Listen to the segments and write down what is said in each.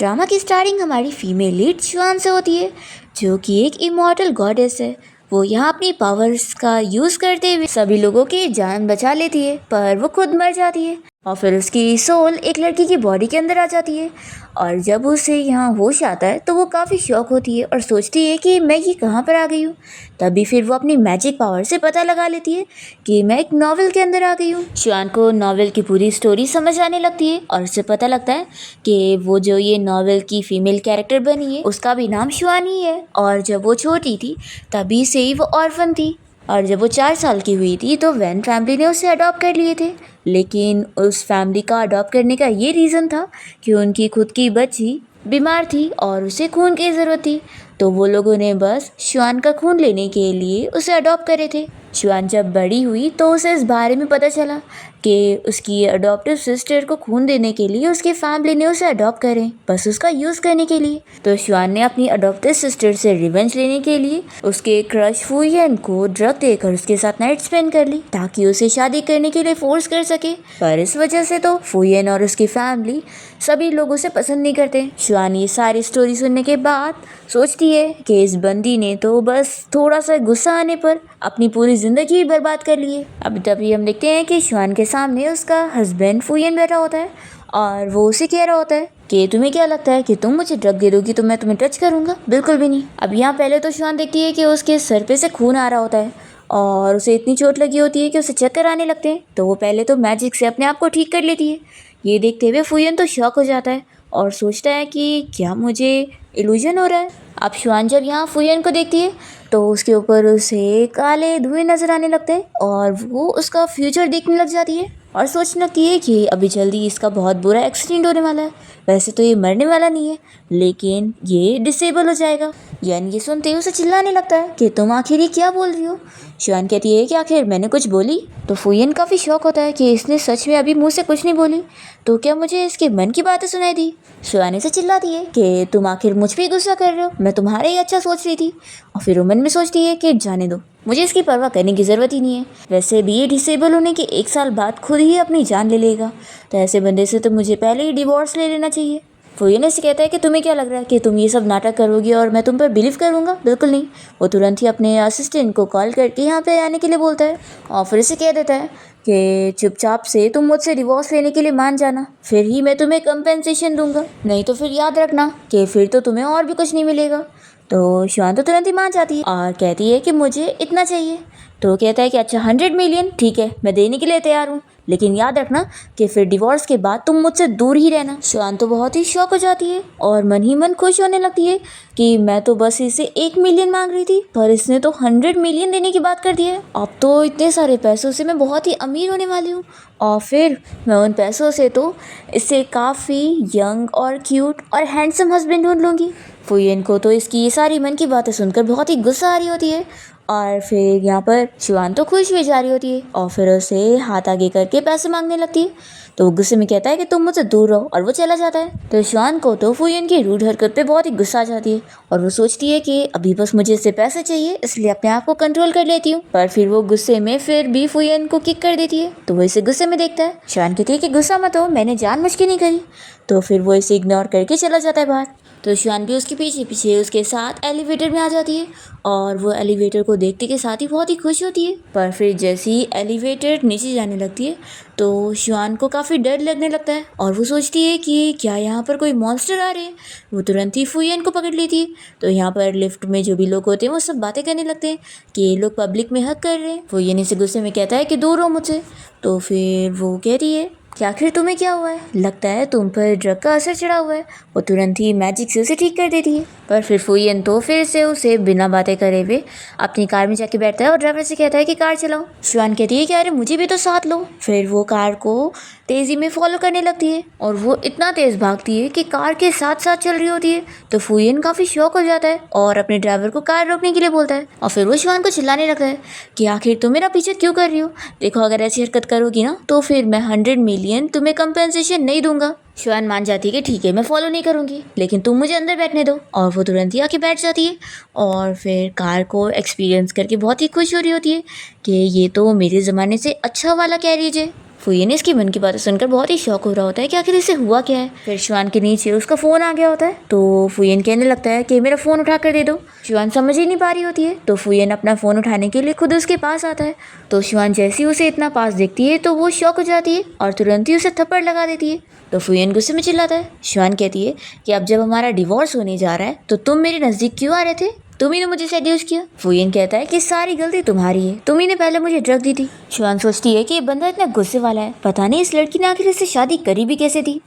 Drama की starting हमारी female lead शुआन से होती है, जो कि एक इमॉर्टल गॉडेस है। वो यहाँ अपनी पावर्स का यूज़ करते हुए सभी लोगों की जान बचा लेती है, पर वो खुद मर जाती है और फिर उसकी सोल एक लड़की की बॉडी के अंदर आ जाती है। और जब उसे यहाँ होश आता है तो वो काफ़ी शॉक होती है और सोचती है कि मैं ये कहाँ पर आ गई हूँ। तभी फिर वो अपनी मैजिक पावर से पता लगा लेती है कि मैं एक नॉवेल के अंदर आ गई हूँ। शुआन को नॉवेल की पूरी स्टोरी समझ आने लगती है और उसे पता लगता है कि वो जो ये नॉवेल की फीमेल कैरेक्टर बनी है उसका भी नाम शुआन ही है। और जब वो छोटी थी तभी से ही वो ऑर्फन थी, और जब वो 4 साल की हुई थी तो वैन फैमिली ने उसे अडॉप्ट कर लिए थे। लेकिन उस फैमिली का अडॉप्ट करने का ये रीज़न था कि उनकी खुद की बच्ची बीमार थी और उसे खून की ज़रूरत थी, तो वो लोगों ने बस शुआन का खून लेने के लिए उसे अडॉप्ट करे थे। शुआन जब बड़ी हुई तो उसे इस बारे में पता चला कि उसकी अडॉप्टिव सिस्टर को खून देने के लिए उसकी फैमिली ने उसे अडॉप्ट करें, बस उसका यूज़ करने के लिए। तो शुआन ने अपनी अडॉप्टिव सिस्टर से रिवेंज लेने के लिए उसके क्रश फुयन को ड्रग देकर उसके साथ नाइट स्पेंड कर ली ताकि उसे शादी करने के लिए फोर्स कर सके। पर इस वजह से तो फुयन और उसकी फैमिली सभी लोग उसे पसंद नहीं करते। शुआन ये सारी स्टोरी सुनने के बाद सोचती है कि इस बंदी ने तो बस थोड़ा सा गुस्सा आने पर अपनी पूरी ज़िंदगी ही बर्बाद कर ली है। अब तभी हम देखते हैं कि शुआन के सामने उसका हस्बैंड फुयन बैठा होता है और वो उसे कह रहा होता है कि तुम्हें क्या लगता है कि तुम मुझे ड्रग दे दोगी तो मैं तुम्हें टच करूँगा? बिल्कुल भी नहीं। अब यहाँ पहले तो शुआन देखती है कि उसके सर पे से खून आ रहा होता है और उसे इतनी चोट लगी होती है कि उसे चक्कर आने लगते हैं, तो वो पहले तो मैजिक से अपने आप को ठीक कर लेती है। ये देखते हुए फुयन तो शॉक हो जाता है और सोचता है कि क्या मुझे इल्यूजन हो रहा है। अब शुआन जब यहाँ फुयन को देखती है तो उसके ऊपर उसे काले धुएं नजर आने लगते हैं और वो उसका फ्यूचर देखने लग जाती है और सोचने लगती है कि अभी जल्दी इसका बहुत बुरा एक्सीडेंट होने वाला है। वैसे तो ये मरने वाला नहीं है, लेकिन ये डिसेबल हो जाएगा। यानी ये सुनते ही उसे चिल्लाने लगता है कि तुम आखिर ये क्या बोल रही हो? शुआन कहती है कि आखिर मैंने कुछ बोली? तो फुयन काफ़ी शौक होता है कि इसने सच में अभी मुंह से कुछ नहीं बोली, तो क्या मुझे इसके मन की बातें सुनाई दी? शुआन से चिल्लाती है कि तुम आखिर मुझ पर गुस्सा कर रहे हो, मैं तुम्हारे ही अच्छा सोच रही थी। और फिर वो मन में सोचती है कि जाने दो, मुझे इसकी परवाह करने की ज़रूरत ही नहीं है। वैसे भी ये डिसेबल होने के 1 साल बाद खुद ही अपनी जान ले लेगा, तो ऐसे बंदे से तो मुझे पहले ही डिवोर्स ले लेना चाहिए। फुयन से कहता है कि तुम्हें क्या लग रहा है कि तुम ये सब नाटक करोगी और मैं तुम पर बिलीव करूँगा? बिल्कुल नहीं। वो तुरंत ही अपने असिस्टेंट को कॉल करके यहाँ पे आने के लिए बोलता है और फिर से कह देता है कि चुपचाप से तुम मुझसे डिवोर्स लेने के लिए मान जाना, फिर ही मैं तुम्हें कंपेंसेशन दूंगा, नहीं तो फिर याद रखना कि फिर तो तुम्हें और भी कुछ नहीं मिलेगा। तो शुआन तो तुरंत ही मान जाती है और कहती है कि मुझे इतना चाहिए। तो कहता है कि अच्छा 100 मिलियन ठीक है, मैं देने के लिए तैयार हूँ, लेकिन याद रखना कि फिर डिवोर्स के बाद तुम मुझसे दूर ही रहना। शुआन तो बहुत ही शौक हो जाती है और मन ही मन खुश होने लगती है कि मैं तो बस इसे 1 मिलियन मांग रही थी, पर इसने तो 100 मिलियन देने की बात कर दी है। अब तो इतने सारे पैसों से मैं बहुत ही अमीर होने वाली हूँ और फिर मैं उन पैसों से तो इससे काफ़ी यंग और क्यूट और हैंडसम हस्बैंड ढूंढ लूँगी। फुयन को तो इसकी ये सारी मन की बातें सुनकर बहुत ही गुस्सा आ रही होती है और फिर यहाँ पर शुआन तो खुश हुई जा रही होती है और फिर उसे हाथ आगे करके पैसे मांगने लगती है। तो वो गुस्से में कहता है कि तुम मुझसे दूर रहो और वो चला जाता है। तो शुआन को तो फुयन की रूड हरकत पे बहुत ही गुस्सा आ जाती है और वो सोचती है कि अभी बस मुझे इससे पैसे चाहिए, इसलिए अपने आप को कंट्रोल कर लेती हूँ। पर फिर वो गुस्से में फिर भी फुयन को किक कर देती है, तो वो इसे गुस्से में देखता है। शुआन कहती है कि गुस्सा मत हो, मैंने जानबूझ के नहीं करी। तो फिर वो इसे इग्नोर करके चला जाता है बाहर। तो शुआन भी उसके पीछे पीछे उसके साथ एलिवेटर में आ जाती है और वो एलिवेटर को देखते के साथ ही बहुत ही खुश होती है। पर फिर जैसे ही एलिवेटर नीचे जाने लगती है तो शुआन को काफ़ी डर लगने लगता है और वो सोचती है कि क्या यहाँ पर कोई मॉन्स्टर आ रहे हैं। वो तुरंत ही फुयन को पकड़ लेती है। तो यहाँ पर लिफ्ट में जो भी लोग होते हैं वो सब बातें करने लगते हैं कि ये लोग पब्लिक में हक कर रहे हैं। फुयन इसे गुस्से में कहता है कि दूर हो मुझसे। तो फिर वो कहती है कि आखिर तुम्हें क्या हुआ है, लगता है तुम पर ड्रग का असर चढ़ा हुआ है। वो तुरंत ही मैजिक से उसे ठीक कर देती है। पर फिर फुयन तो फिर से उसे बिना बातें करे हुए अपनी कार में जाके बैठता है और ड्राइवर से कहता है कि कार चलाओ। शुआन कहती है कि अरे मुझे भी तो साथ लो। फिर वो कार को तेज़ी में फॉलो करने लगती है और वो इतना तेज़ भागती है कि कार के साथ साथ चल रही होती है। तो फुयन काफ़ी शौक हो जाता है और अपने ड्राइवर को कार रोकने के लिए बोलता है और फिर वो शुआन को चिल्लाने लगता है कि आखिर तुम मेरा पीछे क्यों कर रही हो, देखो अगर ऐसी हरकत करोगी ना तो फिर मैं 100 मिलियन तुम्हें कंपेंसेशन नहीं दूंगा। शुआन मान जाती है कि ठीक है मैं फॉलो नहीं करूँगी, लेकिन तुम मुझे अंदर बैठने दो। और वो तुरंत ही आके बैठ जाती है और फिर कार को एक्सपीरियंस करके बहुत ही खुश हो रही होती है कि ये तो मेरे ज़माने से अच्छा वाला कैरियज है। फुयन इसकी मन की बातें सुनकर बहुत ही शौक हो रहा होता है कि आखिर इसे हुआ क्या है। फिर शिवान के नीचे उसका फ़ोन आ गया होता है, तो फुयन कहने लगता है कि मेरा फ़ोन उठा कर दे दो। शिवान समझ ही नहीं पा रही होती है, तो फुयन अपना फ़ोन उठाने के लिए खुद उसके पास आता है। तो शिवान जैसे ही उसे इतना पास देखती है तो वो शॉक हो जाती है और तुरंत ही उसे थप्पड़ लगा देती है। तो फुयन गुस्से में चिल्लाता है। शिवान कहती है कि अब जब हमारा डिवोर्स होने जा रहा है तो तुम मेरे नज़दीक क्यों आ रहे थे? तुम ही ने मुझे सेड्यूस किया। फुयन कहता है कि सारी गलती तुम्हारी है, तुम ही ने पहले मुझे ड्रग दी थी। शिवान सोचती है कि ये बंदा इतना गुस्से वाला है, पता नहीं इस लड़की ने आखिर इससे शादी करी भी कैसे थी।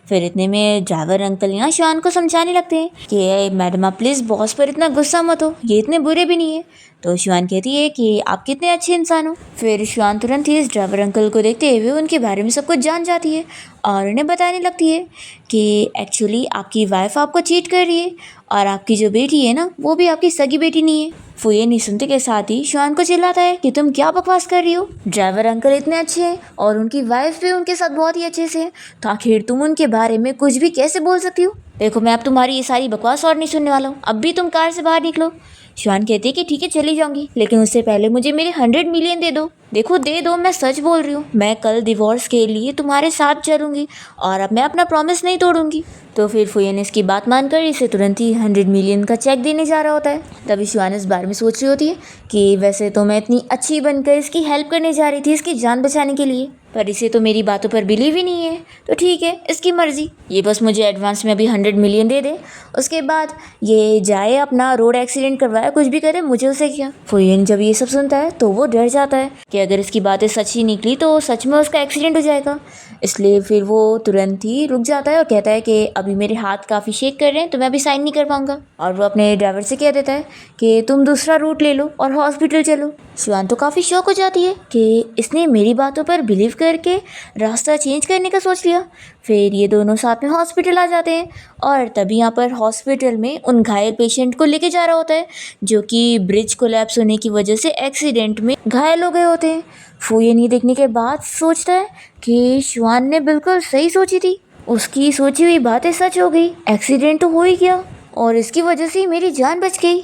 फिर इतने में ड्राइवर अंकल यहाँ शिवान को समझाने लगते हैं कि मैडम आप प्लीज़ बॉस पर इतना गुस्सा मत हो, ये इतने बुरे भी नहीं है। तो शिवान कहती है कि आप कितने अच्छे इंसान हो। फिर शिवान तुरंत ही इस ड्राइवर अंकल को देखते हुए उनके बारे में सब कुछ जान जाती है और उन्हें बताने लगती है कि एक्चुअली आपकी वाइफ आपको चीट कर रही है और आपकी जो बेटी है ना वो भी आपकी सगी बेटी नहीं है। फुयन नहीं सुनते के साथ ही शिवान को चिल्लाता है कि तुम क्या बकवास कर रही हो, ड्राइवर अंकल इतने अच्छे हैं और उनकी वाइफ भी उनके साथ बहुत ही अच्छे से है, तो आखिर तुम उनके बारे में कुछ भी कैसे बोल सकती हो। देखो मैं अब तुम्हारी ये सारी बकवास और नहीं सुनने वाला हूँ, अब भी तुम कार से बाहर निकलो। शिवान कहती है कि ठीक है चली जाऊंगी, लेकिन उससे पहले मुझे मेरे 100 मिलियन दे दो। देखो दे दो, मैं सच बोल रही हूँ, मैं कल डिवोर्स के लिए तुम्हारे साथ चलूंगी और अब मैं अपना प्रॉमिस नहीं तोड़ूंगी। तो फिर फुयन इसकी बात मानकर इसे तुरंत ही 100 मिलियन का चेक देने जा रहा होता है। तभी शिवान इस बारे में सोच रही होती है कि वैसे तो मैं इतनी अच्छी बनकर इसकी हेल्प करने जा रही थी इसकी जान बचाने के लिए, पर इसे तो मेरी बातों पर बिलीव ही नहीं है, तो ठीक है इसकी मर्जी, ये बस मुझे एडवांस में अभी 100 मिलियन दे दे, उसके बाद ये जाए अपना रोड एक्सीडेंट करवाए, कुछ भी करे, मुझे उसे क्या। फुयन जब ये सब सुनता है तो वो डर जाता है कि अगर इसकी बातें सच ही निकली तो सच में उसका एक्सीडेंट हो जाएगा, इसलिए फिर वो तुरंत ही रुक जाता है और कहता है कि अभी मेरे हाथ काफ़ी शेक कर रहे हैं तो मैं अभी साइन नहीं कर पाऊंगा। और वो अपने ड्राइवर से कह देता है कि तुम दूसरा रूट ले लो और हॉस्पिटल चलो। शिवान तो काफ़ी शौक हो जाती है कि इसने मेरी बातों पर बिलीव करके रास्ता चेंज करने का सोच लिया। फिर ये दोनों साथ में हॉस्पिटल आ जाते हैं और तभी यहाँ पर हॉस्पिटल में उन घायल पेशेंट को लेके जा रहा होता है जो कि ब्रिज कोलैप्स होने की वजह से एक्सीडेंट में घायल हो गए होते हैं। फुयन ये देखने के बाद सोचता है कि शिवान ने बिल्कुल सही सोची थी, उसकी सोची हुई बातें सच हो गई, एक्सीडेंट तो हो ही गया और इसकी वजह से मेरी जान बच गई।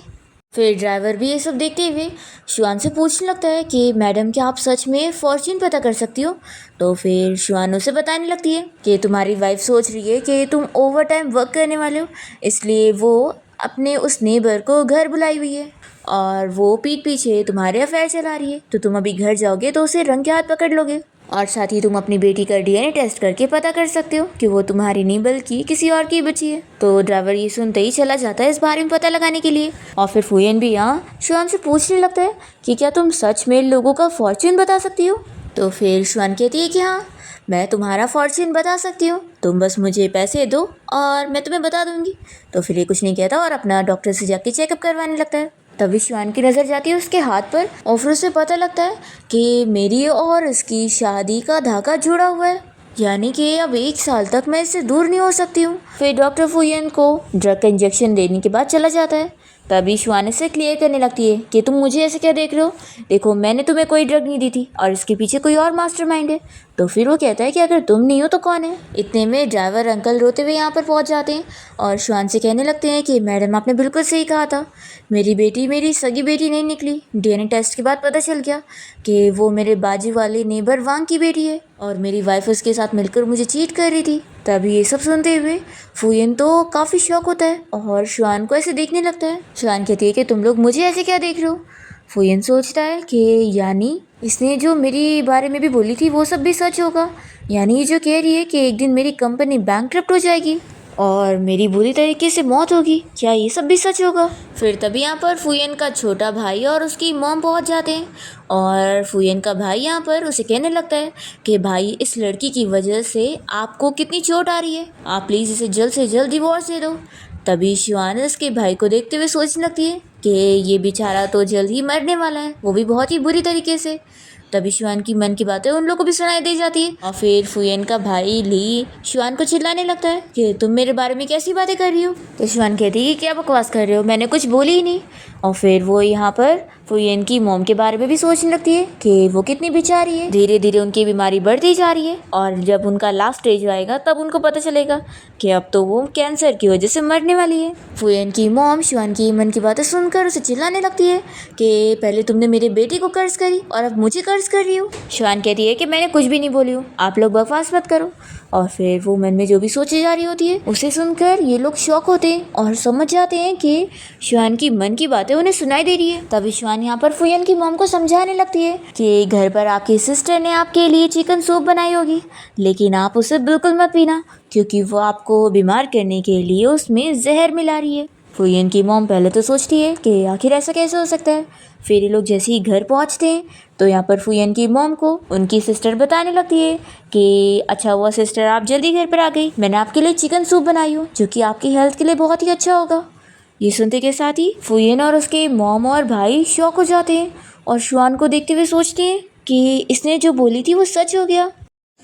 फिर ड्राइवर भी ये सब देखते हुए शिवान से पूछने लगता है कि मैडम क्या आप सच में फॉर्च्यून पता कर सकती हो। तो फिर शिवान उसे बताने लगती है कि तुम्हारी वाइफ सोच रही है कि तुम ओवर टाइम वर्क करने वाले हो, इसलिए वो अपने उस नेबर को घर बुलाई हुई है और वो पीठ पीछे तुम्हारे अफेयर चला रही है, तो तुम अभी घर जाओगे तो उसे रंग के हाथ पकड़ लोगे और साथ ही तुम अपनी बेटी का डीएनए टेस्ट करके पता कर सकते हो कि वो तुम्हारी नहीं बल्कि किसी और की बच्ची है। तो ड्राइवर ये सुनते ही चला जाता है इस बारे में पता लगाने के लिए और फिर फुयन भी यहाँ शिवान से पूछने लगता है कि क्या तुम सच में लोगों का फॉर्च्यून बता सकती हो। तो फिर शिवान कहती है कि हाँ मैं तुम्हारा फॉर्च्यून बता सकती हूँ, तुम बस मुझे पैसे दो और मैं तुम्हें बता दूंगी। तो फिर ये कुछ नहीं कहता और अपना डॉक्टर से जाके चेकअप करवाने लगता है। तभी शिवान की नज़र जाती है उसके हाथ पर और फिर उसे पता लगता है कि मेरी और इसकी शादी का धागा जुड़ा हुआ है, यानी कि अब 1 साल तक मैं इससे दूर नहीं हो सकती हूँ। फिर डॉक्टर फुयन को ड्रग का इंजेक्शन देने के बाद चला जाता है। तभी शिवान से क्लियर करने लगती है कि तुम मुझे ऐसे क्या देख रहे हो, देखो मैंने तुम्हें कोई ड्रग नहीं दी थी और इसके पीछे कोई और मास्टरमाइंड है। तो फिर वो कहता है कि अगर तुम नहीं हो तो कौन है। इतने में ड्राइवर अंकल रोते हुए यहाँ पर पहुँच जाते हैं और शिवान से कहने लगते हैं कि मैडम आपने बिल्कुल सही कहा था, मेरी बेटी मेरी सगी बेटी नहीं निकली, डीएनए टेस्ट के बाद पता चल गया कि वो मेरे बाजू वाले नेबर वांग की बेटी है और मेरी वाइफ उसके साथ मिलकर मुझे चीट कर रही थी। तभी ये सब सुनते हुए फुयन तो काफ़ी शौक होता है और शिवान को ऐसे देखने लगता है। शिवान कहती है कि तुम लोग मुझे ऐसे क्या देख रहे हो। फुयन सोचता है कि यानी इसने जो मेरी बारे में भी बोली थी वो सब भी सच होगा, यानी ये जो कह रही है कि एक दिन मेरी कंपनी बैंकक्रप्ट हो जाएगी और मेरी बुरी तरीके से मौत होगी, क्या ये सब भी सच होगा। फिर तभी यहाँ पर फुयन का छोटा भाई और उसकी मॉम पहुँच जाते हैं और फुयन का भाई यहाँ पर उसे कहने लगता है कि भाई इस लड़की की वजह से आपको कितनी चोट आ रही है, आप प्लीज़ इसे जल्द से जल्द डिवोर्स दे दो। तभी शिवान उसके भाई को देखते हुए सोचने लगती है कि ये बेचारा तो जल्द ही मरने वाला है, वो भी बहुत ही बुरी तरीके से। तभी शिवान की मन की बातें उन लोगों को भी सुनाई दी जाती है और फिर फुयन का भाई ली शिवान को चिल्लाने लगता है कि तुम मेरे बारे में कैसी बातें कर रही हो। तो शिवान कहती है कि क्या बकवास कर रहे हो, मैंने कुछ बोली ही नहीं। और फिर वो यहाँ पर फुयन की मॉम के बारे में भी सोचने लगती है कि वो कितनी बेचारी है। धीरे धीरे उनकी बीमारी बढ़ती जा रही है और जब उनका लास्ट स्टेज आएगा तब उनको पता चलेगा कि अब तो वो कैंसर की वजह से मरने वाली है। फुयन की मॉम शुआन की मन की बातें सुनकर उसे चिल्लाने लगती है कि पहले तुमने मेरे बेटे को कर्ज करी और अब मुझे कर्ज कर रही हो। शुआन कहती है कि मैंने कुछ भी नहीं बोली हूँ, आप लोग बकवास मत करो। और फिर वो मन में जो भी सोची जा रही होती है उसे सुनकर ये लोग शॉक होते हैं और समझ जाते हैं कि शुआन की मन की बातें उन्हें सुनाई दे रही है। तभी शुआन यहाँ पर फुयन की मॉम को समझाने लगती है कि घर पर आपकी सिस्टर ने आपके लिए चिकन सूप बनाई होगी, लेकिन आप उसे बिल्कुल मत पीना क्योंकि वो आपको बीमार करने के लिए उसमें जहर मिला रही है। फुयन की मॉम पहले तो सोचती है कि आखिर ऐसा कैसे हो सकता है। फिर ये लोग जैसे ही घर पहुंचते हैं तो यहाँ पर फुयन की मॉम को उनकी सिस्टर बताने लगती है कि अच्छा हुआ सिस्टर आप जल्दी घर पर आ गई, मैंने आपके लिए चिकन सूप बनाई हो जो कि आपकी हेल्थ के लिए बहुत ही अच्छा होगा। ये सुनते के साथ ही फुयन और उसके मॉम और भाई शॉक हो जाते हैं और शुआन को देखते हुए सोचते हैं कि इसने जो बोली थी वो सच हो गया।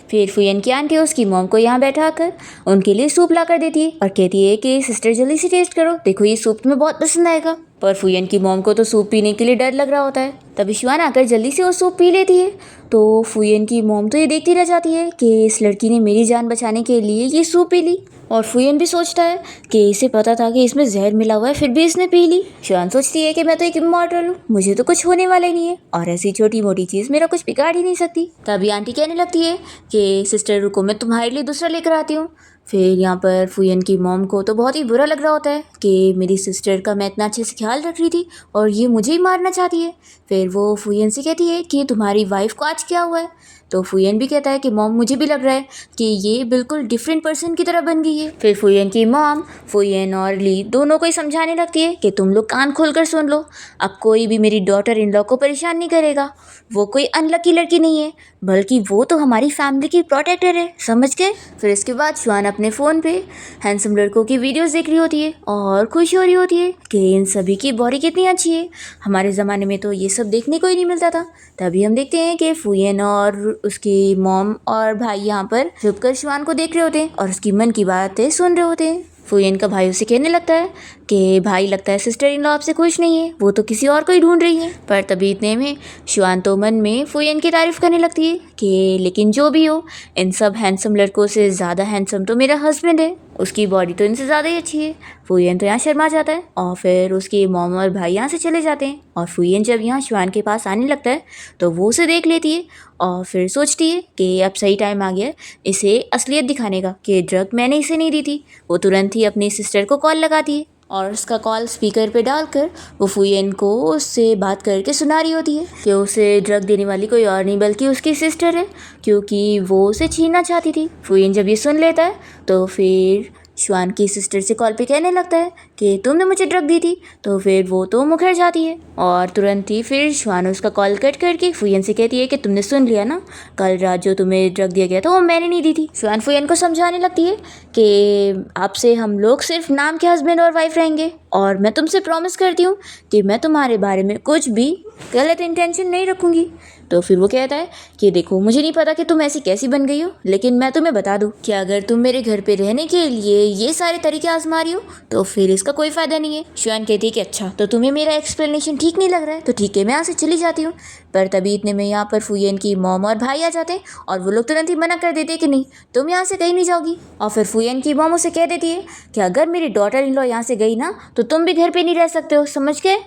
फिर फुयन की आंटी उसकी मॉम को यहाँ बैठा कर उनके लिए सूप ला कर देती है और कहती है कि सिस्टर जल्दी से टेस्ट करो, देखो ये सूप तुम्हें बहुत पसंद आएगा। पर फुयन की मॉम को तो सूप पीने के लिए डर लग रहा होता है। तभी शुआन आकर जल्दी से वो सूप पी लेती है तो फुयन की मॉम तो ये देखती रह जाती है कि इस लड़की ने मेरी जान बचाने के लिए ये सूप पी ली। और फुयन भी सोचता है कि इसे पता था कि इसमें जहर मिला हुआ है फिर भी इसने पी ली। शुआन सोचती है कि मैं तो एक इमॉर्टल हूँ, मुझे तो कुछ होने वाला ही नहीं है और ऐसी छोटी मोटी चीज़ मेरा कुछ बिगाड़ ही नहीं सकती। तभी आंटी कहने लगती है कि सिस्टर रुको, मैं तुम्हारे लिए दूसरा लेकर आती हूँ। फिर यहाँ पर फुयन की मॉम को तो बहुत ही बुरा लग रहा होता है कि मेरी सिस्टर का मैं इतना अच्छे से ख्याल रख रही थी और ये मुझे ही मारना चाहती है। फिर वो फुयन से कहती है कि तुम्हारी वाइफ को आज क्या हुआ है। तो फुयन भी कहता है कि मॉम मुझे भी लग रहा है कि ये बिल्कुल डिफरेंट पर्सन की तरह बन गई है। फिर फुयन की मॉम फुयन और ली दोनों को ही समझाने लगती है कि तुम लोग कान खोलकर सुन लो, अब कोई भी मेरी डॉटर इन लॉ को परेशान नहीं करेगा। वो कोई अनलकी लड़की नहीं है बल्कि वो तो हमारी फैमिली की प्रोटेक्टर है, समझ गए। फिर इसके बाद शुआन अपने फ़ोन पे हैंडसम लड़कों की वीडियोस देख रही होती है और खुश हो रही होती है कि इन सभी की बॉडी कितनी अच्छी है, हमारे ज़माने में तो ये सब देखने को ही नहीं मिलता था। तभी हम देखते हैं कि फुयन और उसकी मॉम और भाई यहाँ पर छुपकर शुआन को देख रहे होते हैं और उसकी मन की बातें सुन रहे होते हैं। फुयन का भाई उसे कहने लगता है कि भाई लगता है सिस्टर इन लॉ आपसे खुश नहीं है, वो तो किसी और को ही ढूंढ रही है। पर तभी इतने में शुआन तो मन में फुयन की तारीफ करने लगती है कि लेकिन जो भी हो, इन सब हैंडसम लड़कों से ज़्यादा हैंडसम तो मेरा हस्बैंड है, उसकी बॉडी तो इनसे ज़्यादा ही अच्छी है। फुयन तो यहाँ शर्मा जाता है और फिर उसके मॉम और भाई यहाँ से चले जाते हैं। और फुयन जब यहाँ शुआन के पास आने लगता है तो वो उसे देख लेती है और फिर सोचती है कि अब सही टाइम आ गया इसे असलियत दिखाने का कि ड्रग मैंने इसे नहीं दी थी। वो तुरंत ही अपनी सिस्टर को कॉल लगाती है और उसका कॉल स्पीकर पे डालकर वो फुयन को उससे बात करके सुना रही होती है कि उसे ड्रग देने वाली कोई और नहीं बल्कि उसकी सिस्टर है, क्योंकि वो उसे छीनना चाहती थी। फुयन जब ये सुन लेता है तो फिर शुआन की सिस्टर से कॉल पे कहने लगता है कि तुमने मुझे ड्रग दी थी। तो फिर वो तो मुखर जाती है और तुरंत ही फिर शुआन उसका कॉल कट करके फुयन से कहती है कि तुमने सुन लिया ना, कल रात जो तुम्हें ड्रग दिया गया था वो मैंने नहीं दी थी। शुआन फुयन को समझाने लगती है कि आपसे हम लोग सिर्फ नाम के हस्बैंड और वाइफ रहेंगे और मैं तुमसे प्रॉमिस करती हूँ कि मैं तुम्हारे बारे में कुछ भी गलत इंटेंशन नहीं रखूँगी। तो फिर वो कहता है कि देखो मुझे नहीं पता कि तुम ऐसी कैसी बन गई हो, लेकिन मैं तुम्हें बता दूं कि अगर तुम मेरे घर पे रहने के लिए ये सारे तरीके आजमा रही हो तो फिर इसका कोई फ़ायदा नहीं है। शुआन कहती है कि अच्छा तो तुम्हें मेरा एक्सप्लेनेशन ठीक नहीं लग रहा है तो ठीक है मैं यहाँ से चली जाती हूँ। पर तभी इतने में यहाँ पर फुयन की मॉम और भाई आ जाते हैं और वो लोग तुरंत ही मना कर देते हैं कि नहीं तुम यहाँ से कहीं नहीं जाओगी। और फिर फुयन की मॉम उसे कह देती है कि अगर मेरी डॉटर इन लॉ यहाँ से गई ना तो तुम भी घर पर नहीं रह सकते हो, समझ गए।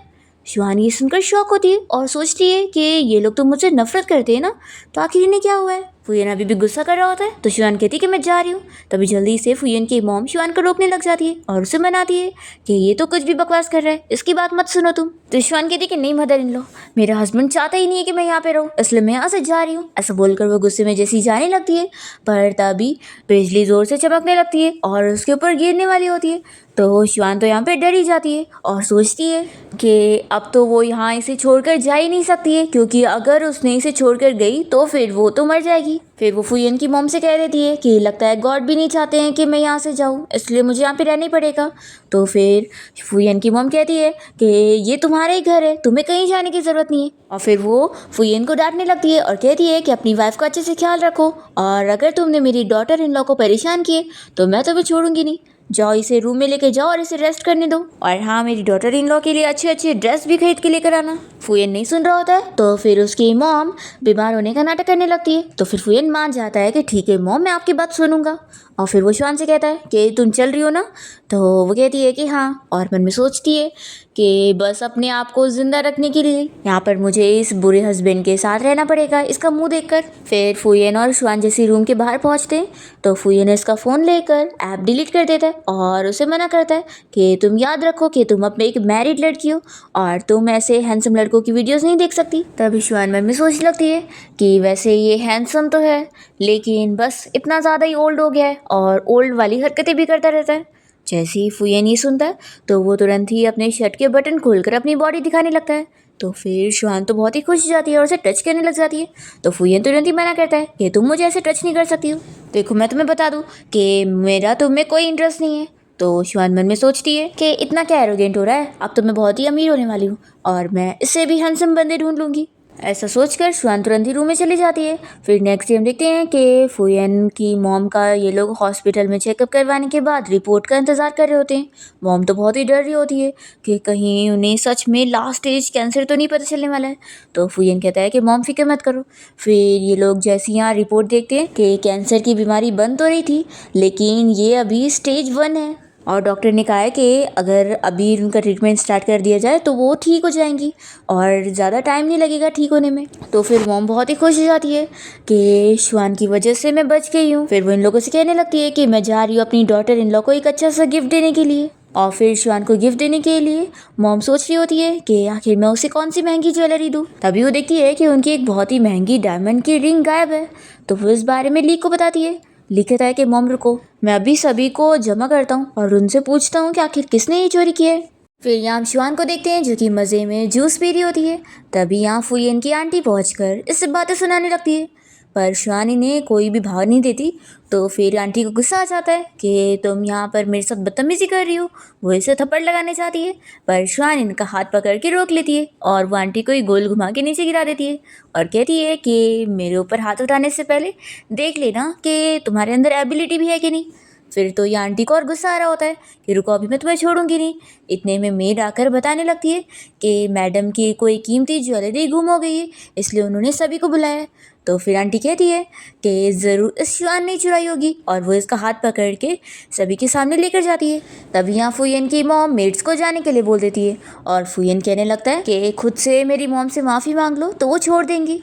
शुआन ये सुनकर शॉक होती है और सोचती है कि ये लोग तो मुझसे नफरत करते हैं ना, तो आखिर इन्हें क्या हुआ है। फुयन अभी भी गुस्सा कर रहा होता है तो शुआन कहती है कि मैं जा रही हूँ। तभी जल्दी से फुयन की मॉम शुआन को रोकने लग जाती है और उसे मनाती है कि ये तो कुछ भी बकवास कर रहा है, इसकी बात मत सुनो तुम। तो शुआन कहती है कि नहीं मदर इन लॉ, मेरा हस्बैंड चाहता ही नहीं है कि मैं यहाँ पे रहूँ, इसलिए मैं यहाँ से जा रही हूँ। ऐसा बोलकर वो गुस्से में जैसी जाने लगती है पर तभी बिजली जोर से चमकने लगती है और उसके ऊपर गिरने वाली होती है। तो शुआन तो यहाँ पे डर ही जाती है और सोचती है कि अब तो वो यहाँ इसे छोड़कर जा ही नहीं सकती है, क्योंकि अगर उसने इसे छोड़कर गई तो फिर वो तो मर जाएगी। फिर वो फुयन की मॉम से कह देती है कि लगता है गॉड भी नहीं चाहते हैं कि मैं यहाँ से जाऊँ, इसलिए मुझे यहाँ पे रहना ही पड़ेगा। तो फिर फुयन की मॉम कहती है कि ये तुम्हारा ही घर है, तुम्हें कहीं जाने की ज़रूरत नहीं है। और फिर वो फुयन को डांटने लगती है और कहती है कि अपनी वाइफ का अच्छे से ख्याल रखो और अगर तुमने मेरी डॉटर इन लॉ को परेशान किए तो मैं तुम्हें छोड़ूंगी नहीं। जाओ इसे रूम में लेके जाओ और इसे रेस्ट करने दो, और हाँ मेरी डॉटर इन लॉ के लिए अच्छे अच्छे ड्रेस भी खरीद के लेकर आना। फुयन नहीं सुन रहा होता है तो फिर उसकी मॉम बीमार होने का नाटक करने लगती है। तो फिर फुयन मान जाता है कि ठीक है मॉम, मैं आपकी बात सुनूंगा। और फिर वो श्वान से कहता है कि तुम चल रही हो ना। तो वो कहती है कि हाँ, और मन में सोचती है कि बस अपने आप को ज़िंदा रखने के लिए यहाँ पर मुझे इस बुरे हस्बैंड के साथ रहना पड़ेगा, इसका मुंह देखकर। फिर फुयन और श्वान जैसी रूम के बाहर पहुँचते हैं तो फुयन इसका फ़ोन लेकर ऐप डिलीट कर देता है और उसे मना करता है कि तुम याद रखो कि तुम अब एक मैरिड लड़की हो और तुम ऐसे हैंडसम लड़कों की वीडियोस नहीं देख सकती। तभी श्वान मन में सोचने लगती है कि वैसे ये हैंडसम तो है, लेकिन बस इतना ज़्यादा ही ओल्ड हो गया है और ओल्ड वाली हरकतें भी करता रहता है। जैसे ही फुयन ये सुनता है तो वो तुरंत ही अपने शर्ट के बटन खोलकर अपनी बॉडी दिखाने लगता है। तो फिर श्वान तो बहुत ही खुश हो जाती है और उसे टच करने लग जाती है। तो फुयन तुरंत ही मना करता है कि तुम मुझे ऐसे टच नहीं कर सकती हो। देखो मैं तुम्हें बता दूं कि मेरा तुम्हें कोई इंटरेस्ट नहीं है। तो श्वान मन में सोचती है कि इतना क्या एरोगेंट हो रहा है, अब तो मैं बहुत ही अमीर होने वाली हूँ और मैं इससे भी हैंडसम बंदे ढूंढ लूँगी। ऐसा सोचकर श्वान तुरंत ही रूम में चली जाती है। फिर नेक्स्ट डे हम देखते हैं कि फुयन की मॉम का ये लोग हॉस्पिटल में चेकअप करवाने के बाद रिपोर्ट का इंतज़ार कर रहे होते हैं। मॉम तो बहुत ही डर रही होती है कि कहीं उन्हें सच में लास्ट स्टेज कैंसर तो नहीं पता चलने वाला है। तो फुयन कहता है कि मॉम फिक्र मत करो। फिर ये लोग जैसे यहाँ रिपोर्ट देखते हैं कि कैंसर की बीमारी बंद तो रही थी, लेकिन ये अभी स्टेज 1 है और डॉक्टर ने कहा है कि अगर अभी उनका ट्रीटमेंट स्टार्ट कर दिया जाए तो वो ठीक हो जाएंगी और ज़्यादा टाइम नहीं लगेगा ठीक होने में। तो फिर मॉम बहुत ही खुश हो जाती है कि श्वान की वजह से मैं बच गई हूँ। फिर वो इन लोगों से कहने लगती है कि मैं जा रही हूँ अपनी डॉटर इन लॉ को एक अच्छा सा गिफ्ट देने के लिए। और फिर श्वान को गिफ्ट देने के लिए मॉम सोच रही होती है कि आखिर मैं उसे कौन सी महंगी ज्वेलरी दूँ। तभी वो देखती है कि उनकी एक बहुत ही महंगी डायमंड की रिंग गायब है। तो वो इस बारे में ली को बताती है। ली कहता है कि मॉम रुको, मैं अभी सभी को जमा करता हूँ और उनसे पूछता हूँ कि आखिर किसने ये चोरी की है। फिर यहाँ हम श्वान को देखते हैं जो कि मज़े में जूस पी रही होती है। तभी यहाँ फुयन की आंटी पहुँचकर इससे बातें सुनाने लगती है, पर श्वान इन्हें कोई भी भाव नहीं देती। तो फिर आंटी को गुस्सा आ जाता है कि तुम यहाँ पर मेरे साथ बदतमीजी कर रही हो। वो इसे थप्पड़ लगाने चाहती है, पर श्वान इनका हाथ पकड़ के रोक लेती है और वो आंटी को ही गोल घुमा के नीचे गिरा देती है और कहती है कि मेरे ऊपर हाथ उठाने से पहले देख लेना कि तुम्हारे अंदर एबिलिटी भी है कि नहीं। फिर तो ये आंटी को और गुस्सा आ रहा होता है कि रुको अभी मैं तुम्हें छोड़ूंगी नहीं। इतने में मेड आकर बताने लगती है कि मैडम की कोई कीमती ज्वेलरी गुम हो गई है, इसलिए उन्होंने सभी को बुलाया है। तो फिर आंटी कहती है कि ज़रूर इस श्वान ने चुराई होगी और वो इसका हाथ पकड़ के सभी के सामने लेकर जाती है। तभी यहाँ फुयन की मॉम मेड्स को जाने के लिए बोल देती है और फुयन कहने लगता है कि खुद से मेरी मॉम से माफ़ी मांग लो तो वो छोड़ देंगी।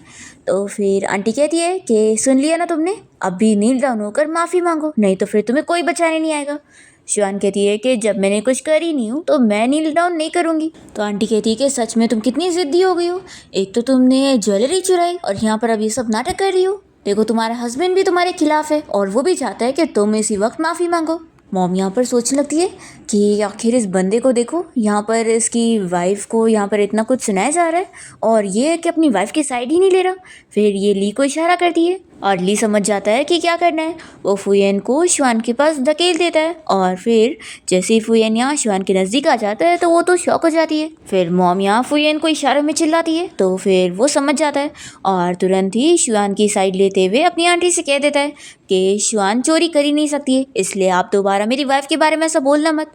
तो फिर आंटी कहती है कि सुन लिया ना तुमने, अभी नील डाउन होकर माफ़ी मांगो, नहीं तो फिर तुम्हें कोई बचाने नहीं आएगा। श्वान कहती है कि जब मैंने कुछ कर ही नहीं हूँ तो मैं नील डाउन नहीं करूँगी। तो आंटी कहती है कि सच में तुम कितनी ज़िद्दी हो गई हो, एक तो तुमने ज्वेलरी चुराई और यहाँ पर अब ये सब नाटक कर रही हो। देखो तुम्हारा हस्बैंड भी तुम्हारे खिलाफ है और वो भी चाहता है कि तुम इसी वक्त माफ़ी मांगो। मॉम यहाँ पर सोचने लगती है कि आखिर इस बंदे को देखो, यहाँ पर इसकी वाइफ को यहाँ पर इतना कुछ सुनाया जा रहा है और ये कि अपनी वाइफ की साइड ही नहीं ले रहा। फिर ये ली को इशारा करती है और ली समझ जाता है कि क्या करना है। वो फुयन को श्वान के पास धकेल देता है और फिर जैसे ही फुयन यहाँ श्वान के नज़दीक आ जाता है तो वो तो शॉक हो जाती है। फिर मॉम यहाँ फुयन को इशारों में चिल्लाती है तो फिर वो समझ जाता है और तुरंत ही श्वान की साइड लेते हुए अपनी आंटी से कह देता है कि श्वान चोरी कर ही नहीं सकती है, इसलिए आप दोबारा मेरी वाइफ के बारे में ऐसा बोलना मत।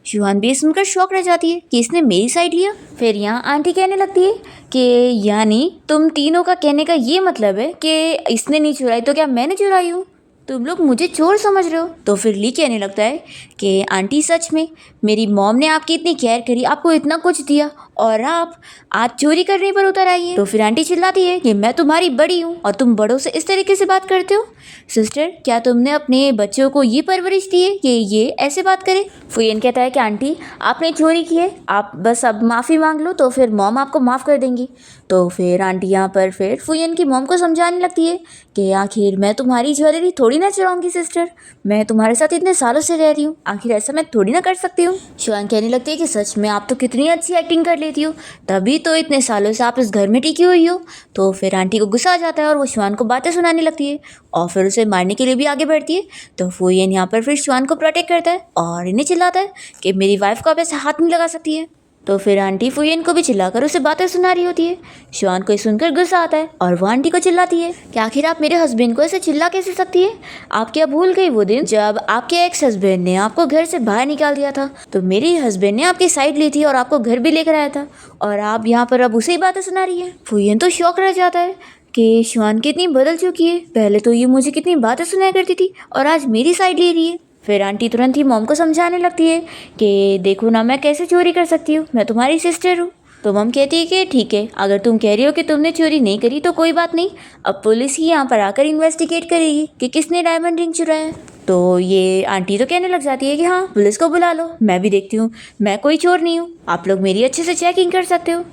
श्वान भी सुनकर शॉक रह जाती है कि इसने मेरी साइड लिया। फिर यहाँ आंटी कहने लगती है कि यानी तुम तीनों का कहने का ये मतलब है कि इसने नहीं चुराई तो क्या मैंने चुराई हूँ, तुम लोग मुझे चोर समझ रहे हो। तो फिर ली कहने लगता है कि आंटी सच में मेरी मॉम ने आपकी इतनी केयर करी, आपको इतना कुछ दिया और आप आज चोरी करने पर उतर आई है। तो फिर आंटी चिल्लाती है कि मैं तुम्हारी बड़ी हूँ और तुम बड़ों से इस तरीके से बात करते हो। सिस्टर, क्या तुमने अपने बच्चों को ये परवरिश दी है कि ये ऐसे बात करे। फुयन कहता है कि आंटी आपने चोरी की है, आप बस अब माफ़ी मांग लो तो फिर मॉम आपको माफ़ कर देंगी। तो फिर आंटी यहाँ पर फिर फुयन की मॉम को समझाने लगती है कि आखिर मैं तुम्हारी ज्वेलरी थोड़ी ना चुराऊंगी सिस्टर, मैं तुम्हारे साथ इतने सालों से रह रही हूँ, आखिर ऐसा मैं थोड़ी ना कर सकती हूँ। श्वान कहने लगती है कि सच में आप तो कितनी अच्छी एक्टिंग कर लेती हो, तभी तो इतने सालों से आप इस घर में टिकी हुई हो। तो फिर आंटी को गुस्सा आ जाता है और वो श्वान को बातें सुनाने लगती है और फिर उसे मारने के लिए भी आगे बढ़ती है। तो फुयन यहाँ पर फिर श्वान को प्रोटेक्ट करता है और इन्हें चिल्लाता है कि मेरी वाइफ को आप ऐसे हाथ नहीं लगा सकती है। तो फिर आंटी फुयन को भी चिल्लाकर उसे बातें सुना रही होती है। शिवान को ये सुनकर गुस्सा आता है और वो आंटी को चिल्लाती है कि आखिर आप मेरे हस्बैंड को ऐसे चिल्ला कैसे सकती है? आप क्या भूल गई वो दिन जब आपके एक्स हस्बैंड ने आपको घर से बाहर निकाल दिया था? तो मेरे हस्बैंड ने आपकी साइड ली थी और आपको घर भी लेकर आया था, और आप यहाँ पर अब उसे ही बातें सुना रही है। फुयन तो शौक रह जाता है कि शिवान कितनी बदल चुकी है। पहले तो ये मुझे कितनी बातें सुनाया करती थी और आज मेरी साइड ले रही है। फिर आंटी तुरंत ही मॉम को समझाने लगती है कि देखो ना, मैं कैसे चोरी कर सकती हूँ, मैं तुम्हारी सिस्टर हूँ। तो मॉम कहती है कि ठीक है, अगर तुम कह रही हो कि तुमने चोरी नहीं करी तो कोई बात नहीं, अब पुलिस ही यहाँ पर आकर इन्वेस्टिगेट करेगी कि किसने डायमंड रिंग चुराया है। तो ये आंटी तो कहने लग जाती है कि हाँ, पुलिस को बुला लो, मैं भी देखती हूँ, मैं कोई चोर नहीं हूँ, आप लोग मेरी अच्छे से चेकिंग कर सकते हो।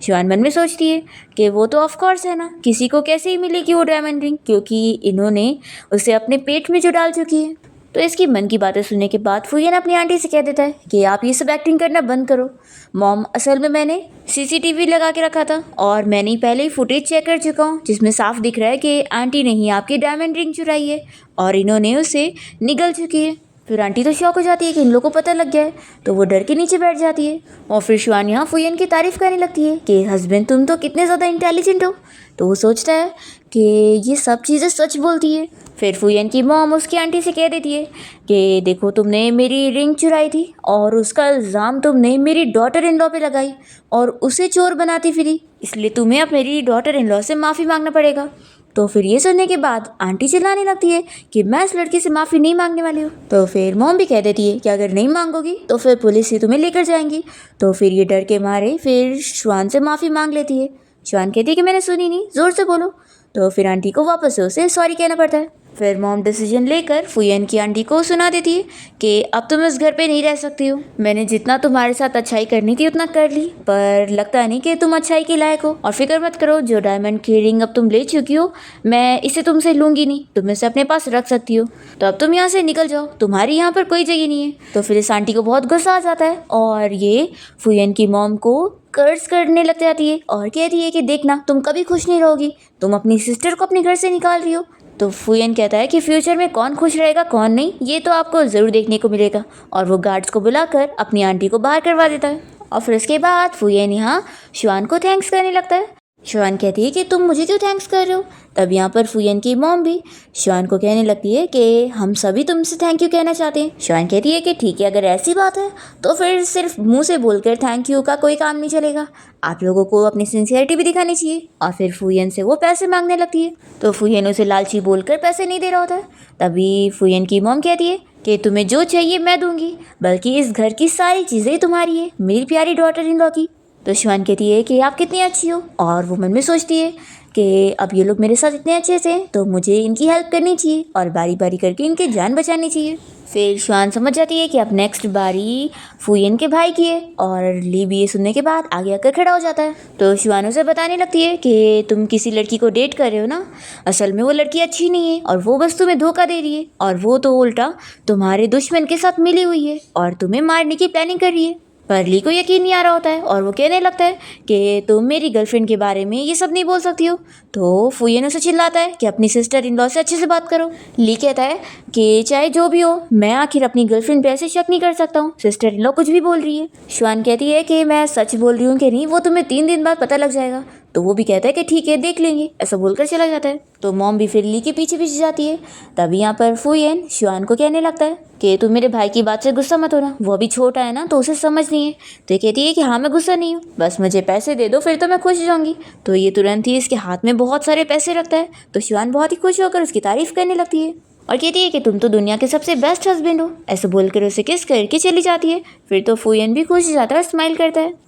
शिवान मन में सोचती है कि वो तो ऑफ कोर्स है ना, किसी को कैसे ही मिलेगी वो डायमंड रिंग, क्योंकि इन्होंने उसे अपने पेट में जो डाल चुकी है। तो इसकी मन की बातें सुनने के बाद फुयन अपनी आंटी से कह देता है कि आप ये सब एक्टिंग करना बंद करो। मॉम, असल में मैंने सीसीटीवी लगा के रखा था और मैंने पहले ही फुटेज चेक कर चुका हूँ, जिसमें साफ दिख रहा है कि आंटी ने ही आपकी डायमंड रिंग चुराई है और इन्होंने उसे निगल चुकी है। फिर आंटी तो शॉक हो जाती है कि इन लोगों को पता लग गया है, तो वो डर के नीचे बैठ जाती है। और फिर शिवान यहाँ फुयन की तारीफ करने लगती है कि हस्बैंड तुम तो कितने ज़्यादा इंटेलिजेंट हो। तो वो सोचता है कि ये सब चीज़ें सच बोलती है। फिर फुयन की मॉम उसकी आंटी से कह देती है कि देखो, तुमने मेरी रिंग चुराई थी और उसका इल्ज़ाम तुमने मेरी डॉटर इन लॉ पे लगाई और उसे चोर बनाती फिरी, इसलिए तुम्हें अब मेरी डॉटर इन लॉ से माफ़ी मांगना पड़ेगा। तो फिर ये सुनने के बाद आंटी चिल्लाने लगती है कि मैं इस लड़की से माफ़ी नहीं मांगने वाली हूँ। तो फिर मॉम भी कह देती है कि अगर नहीं मांगोगी तो फिर पुलिस ही तुम्हें लेकर जाएंगी। तो फिर ये डर के मारे फिर शिवान से माफ़ी मांग लेती है। शिवान कहती है कि मैंने सुनी नहीं, ज़ोर से बोलो। तो फिर आंटी को वापस से उसे सॉरी कहना पड़ता है। फिर मॉम डिसीजन लेकर फुयन की आंटी को सुना देती है कि अब तुम इस घर पे नहीं रह सकती हो, मैंने जितना तुम्हारे साथ अच्छाई करनी थी उतना कर ली, पर लगता नहीं कि तुम अच्छाई के लायक हो, और फिक्र मत करो, जो डायमंड की रिंग अब तुम ले चुकी हो मैं इसे तुमसे लूँगी नहीं, तुम इसे अपने पास रख सकती हो। तो अब तुम यहाँ से निकल जाओ, तुम्हारी यहाँ पर कोई जगह नहीं है। तो फिर इस आंटी को बहुत गुस्सा आ जाता है और ये फुयन की मॉम को कर्ज करने लग जाती है और कहती है कि देखना, तुम कभी खुश नहीं रहोगी, तुम अपनी सिस्टर को अपने घर से निकाल रही हो। तो फुयन कहता है कि फ्यूचर में कौन खुश रहेगा कौन नहीं, ये तो आपको ज़रूर देखने को मिलेगा, और वो गार्ड्स को बुलाकर अपनी आंटी को बाहर करवा देता है। और फिर उसके बाद फुयन यहाँ शिवान को थैंक्स करने लगता है। शिवान कहती है कि तुम मुझे क्यों थैंक्स कर रहे हो। तब यहाँ पर फुयन की मॉम भी शिवान को कहने लगती है कि हम सभी तुमसे थैंक यू कहना चाहते हैं। शिवान कहती है कि ठीक है, अगर ऐसी बात है तो फिर सिर्फ मुंह से बोलकर थैंक यू का कोई काम नहीं चलेगा, आप लोगों को अपनी सिंसियरिटी भी दिखानी चाहिए। और फिर फुयन से वो पैसे मांगने लगती है। तो फुयन उसे लालची बोलकर पैसे नहीं दे रहा होता है। तभी फुयन की मॉम कहती है कि तुम्हें जो चाहिए मैं दूंगी, बल्कि इस घर की सारी चीज़ें तुम्हारी है, मेरी प्यारी डॉटर इन लॉ की। तो शिवान कहती है कि आप कितनी अच्छी हो, और वो मन में सोचती है कि अब ये लोग मेरे साथ इतने अच्छे से तो मुझे इनकी हेल्प करनी चाहिए और बारी बारी करके इनकी जान बचानी चाहिए। फिर शिवान समझ जाती है कि अब नेक्स्ट बारी फुयन के भाई की है, और ली भी ये सुनने के बाद आगे आकर खड़ा हो जाता है। तो शिवान उसे बताने लगती है कि तुम किसी लड़की को डेट कर रहे हो ना, असल में वो लड़की अच्छी नहीं है और वो बस तुम्हें धोखा दे रही है, और वो तो उल्टा तुम्हारे दुश्मन के साथ मिली हुई है और तुम्हें मारने की प्लानिंग कर रही है। पर ली को यकीन नहीं आ रहा होता है और वो कहने लगता है कि तुम मेरी गर्लफ्रेंड के बारे में ये सब नहीं बोल सकती हो। तो फुयन उसे चिल्लाता है कि अपनी सिस्टर इन लॉ से अच्छे से बात करो। ली कहता है कि चाहे जो भी हो, मैं आखिर अपनी गर्लफ्रेंड पे ऐसे शक नहीं कर सकता हूँ, सिस्टर इन लॉ कुछ भी बोल रही है। शिवान कहती है कि मैं सच बोल रही हूँ कि नहीं वो तुम्हें 3 दिन बाद पता लग जाएगा। तो वो भी कहता है कि ठीक है, देख लेंगे, ऐसा बोलकर चला जाता है। तो मॉम भी फिर ली के पीछे पीछे जाती है। तभी यहाँ पर फुयन शिवान को कहने लगता है कि तुम मेरे भाई की बात से गुस्सा मत होना, वो अभी छोटा है ना तो उसे समझ नहीं है। तो ये कहती है कि हाँ, मैं गुस्सा नहीं हूँ, बस मुझे पैसे दे दो फिर तो मैं खुश हो जाऊंगी। तो ये तुरंत ही इसके हाथ में बहुत सारे पैसे रखता है। तो शिवान बहुत ही खुश होकर उसकी तारीफ करने लगती है और कहती है कि तुम तो दुनिया के सबसे बेस्ट हस्बैंड हो, ऐसे बोलकर उसे किस करके चली जाती है। फिर तो फुयन भी खुश हो जाता है और स्माइल करता है।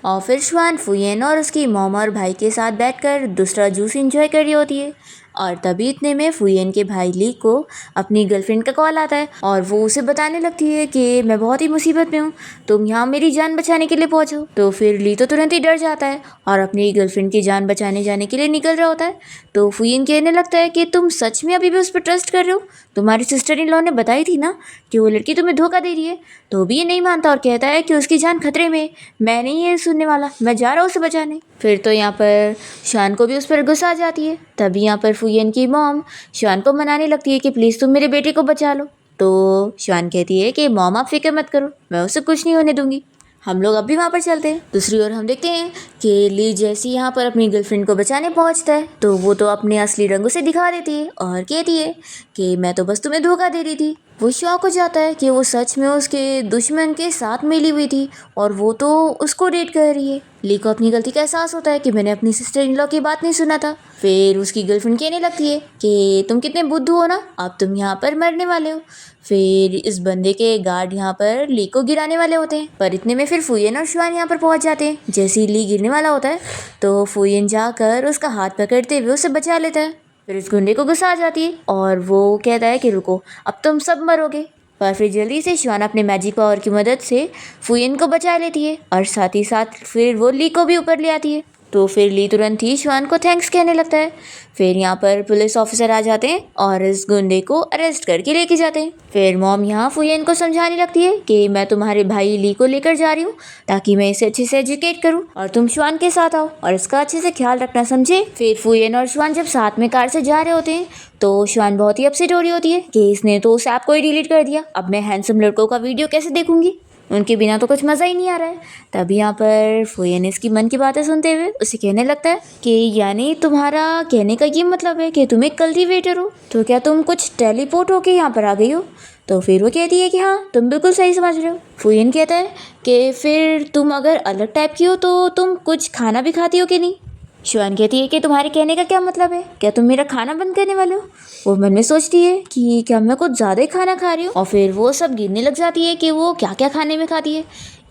और फिर शिवान फुयन और उसकी मॉम और भाई के साथ बैठकर दूसरा जूस एंजॉय कर रही होती है। और तभी इतने में फुयन के भाई ली को अपनी गर्लफ्रेंड का कॉल आता है और वो उसे बताने लगती है कि मैं बहुत ही मुसीबत में हूँ, तुम यहाँ मेरी जान बचाने के लिए पहुँचो। तो फिर ली तो तुरंत ही डर जाता है और अपनी गर्लफ्रेंड की जान बचाने जाने के लिए निकल रहा होता है। तो फुयन कहने लगता है कि तुम सच में अभी भी उस पर ट्रस्ट कर रहे हो, तुम्हारी सिस्टर इन लॉ ने बताई थी ना कि वो लड़की तुम्हें धोखा दे रही है। तो भी ये नहीं मानता और कहता है कि उसकी जान खतरे में, मैं नहीं ये सुनने वाला, मैं जा रहा हूँ उसे बचाने। फिर तो यहाँ पर शिवान को भी उस पर गुस्सा आ जाती है। तभी यहाँ पर फुयन की मॉम शिवान को मनाने लगती है कि प्लीज़ तुम मेरे बेटे को बचा लो। तो शिवान कहती है कि मॉम आप फिक्र मत करो, मैं उसे कुछ नहीं होने दूंगी। हम लोग अब भी वहाँ पर चलते हैं। दूसरी ओर हम देखते हैं कि ली जैसे यहाँ पर अपनी गर्लफ्रेंड को बचाने पहुँचता है तो वो तो अपने असली रंग उसे दिखा देती है और कहती है कि मैं तो बस तुम्हें धोखा दे रही थी। वो शॉक हो जाता है कि वो सच में उसके दुश्मन के साथ मिली हुई थी और वो तो उसको डेट कर रही है। ली को अपनी गलती का एहसास होता है कि मैंने अपनी सिस्टर इन लॉ की बात नहीं सुना था। फिर उसकी गर्लफ्रेंड कहने लगती है कि तुम कितने बुद्धू हो ना, अब तुम यहाँ पर मरने वाले हो। फिर इस बंदे के गार्ड यहाँ पर ली को गिराने वाले होते हैं, पर इतने में फिर फुयन और शुआन यहाँ पर पहुँच जाते हैं। जैसे ही ली गिरने वाला होता है तो फुयन जाकर उसका हाथ पकड़ते हुए उसे बचा लेता है। फिर इस गुंडे को गुस्सा आ जाती है और वो कहता है कि रुको, अब तुम सब मरोगे। पर फिर जल्दी से शुआन अपने मैजिक पावर की मदद से फुयन को बचा लेती है और साथ ही साथ फिर वो ली को भी ऊपर ले आती है। तो फिर ली तुरंत ही शुआन को थैंक्स कहने लगता है। फिर यहाँ पर पुलिस ऑफिसर आ जाते हैं और इस गुंडे को अरेस्ट करके लेके जाते हैं। फिर मॉम यहाँ फुयन को समझाने लगती है कि मैं तुम्हारे भाई ली को लेकर जा रही हूँ ताकि मैं इसे अच्छे से एजुकेट करूँ और तुम शुआन के साथ आओ और इसका अच्छे से ख्याल रखना, समझे। फिर फुयन और शुआन जब साथ में कार से जा रहे होते हैं तो शुआन बहुत ही अपसेट हो रही होती है कि इसने तो उस ऐप को ही डिलीट कर दिया, अब मैं हैंडसम लड़कों का वीडियो कैसे देखूंगी, उनके बिना तो कुछ मज़ा ही नहीं आ रहा है। तभी यहाँ पर फुयन इसकी मन की बातें सुनते हुए उसे कहने लगता है कि यानी तुम्हारा कहने का ये मतलब है कि तुम एक कल्टीवेटर हो, तो क्या तुम कुछ टेलीपोर्ट होके यहाँ पर आ गई हो। तो फिर वो कहती है कि हाँ, तुम बिल्कुल सही समझ रहे हो। फुयन कहता है कि फिर तुम अगर अलग टाइप की हो तो तुम कुछ खाना भी खाती हो कि नहीं। शुआन कहती है कि तुम्हारे कहने का क्या मतलब है, क्या तुम मेरा खाना बंद करने वाले हो। वो मन में सोचती है कि क्या मैं कुछ ज़्यादा ही खाना खा रही हूँ और फिर वो सब गिनने लग जाती है कि वो क्या क्या खाने में खाती है।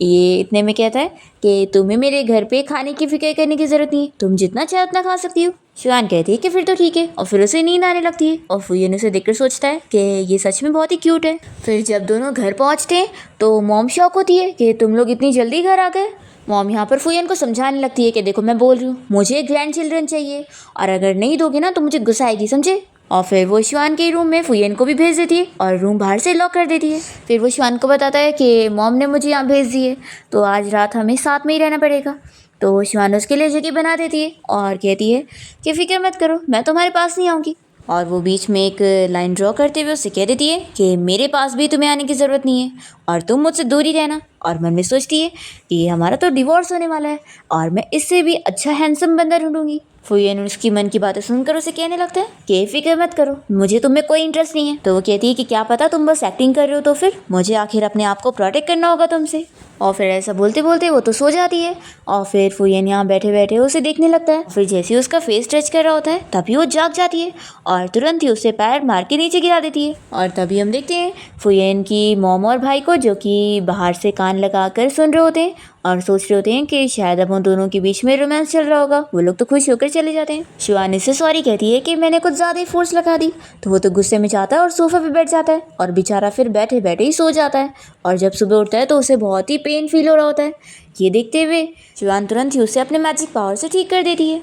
ये इतने में कहता है कि तुम्हें मेरे घर पे खाने की फिक्र करने की ज़रूरत नहीं है, तुम जितना चाहे उतना खा सकती हो। शुआन कहती है कि फिर तो ठीक है और फिर उसे नींद आने लगती है और फुयन उसे देखकर सोचता है कि ये सच में बहुत ही क्यूट है। फिर जब दोनों घर पहुँचते हैं तो मॉम शॉक होती है कि तुम लोग इतनी जल्दी घर आ गए। मॉम यहाँ पर फुयन को समझाने लगती है कि देखो मैं बोल रही हूँ मुझे ग्रैंड चिल्ड्रन चाहिए और अगर नहीं दोगे ना तो मुझे गुस्सा आएगी, समझे। और फिर वो शुआन के रूम में फुयन को भी भेज देती है और रूम बाहर से लॉक कर देती है। फिर वो शुआन को बताता है कि मॉम ने मुझे यहाँ भेज दिए तो आज रात हमें साथ में ही रहना पड़ेगा। तो शुआन उसके लिए जगह बना देती है और कहती है कि फिक्र मत करो, मैं तुम्हारे पास नहीं आऊँगी। और वो बीच में एक लाइन ड्रॉ करते हुए उससे कह देती है कि मेरे पास भी तुम्हें आने की ज़रूरत नहीं है और तुम मुझसे दूर ही रहना। और मन में सोचती है कि हमारा तो डिवोर्स होने वाला है और मैं इससे भी अच्छा हैंडसम बंदा ढूंढूंगी। फुयन उसकी मन की बातें सुनकर उसे कहने लगता है कि फिक्र मत करो, मुझे तुम में कोई इंटरेस्ट नहीं है। तो वो कहती है कि क्या पता तुम बस एक्टिंग कर रहे हो, तो फिर मुझे आखिर अपने आप को प्रोटेक्ट करना होगा तुमसे। और फिर ऐसा बोलते बोलते वो तो सो जाती है और फिर फुयन यहाँ बैठे बैठे उसे देखने लगता है। फिर जैसे ही उसका फेस टच कर रहा होता है तभी वो जाग जाती है और तुरंत ही उसे पैर मार के नीचे गिरा देती है। और तभी हम देखते हैं फुयन की मॉम और भाई को जो कि बाहर से कान लगाकर सुन रहे होते हैं और सोच रहे होते हैं कि शायद अब उन दोनों के बीच में रोमांस चल रहा होगा। वो लोग तो खुश होकर चले जाते हैं। शुआन इससे सॉरी कहती है कि मैंने कुछ ज़्यादा ही फोर्स लगा दी। तो वो तो गुस्से में जाता है और सोफा पे बैठ जाता है और बेचारा फिर बैठे बैठे ही सो जाता है। और जब सुबह उठता है तो उसे बहुत ही पेन फील हो रहा होता है। ये देखते हुए शुआन तुरंत ही उसे अपने मैजिक पावर से ठीक कर देती है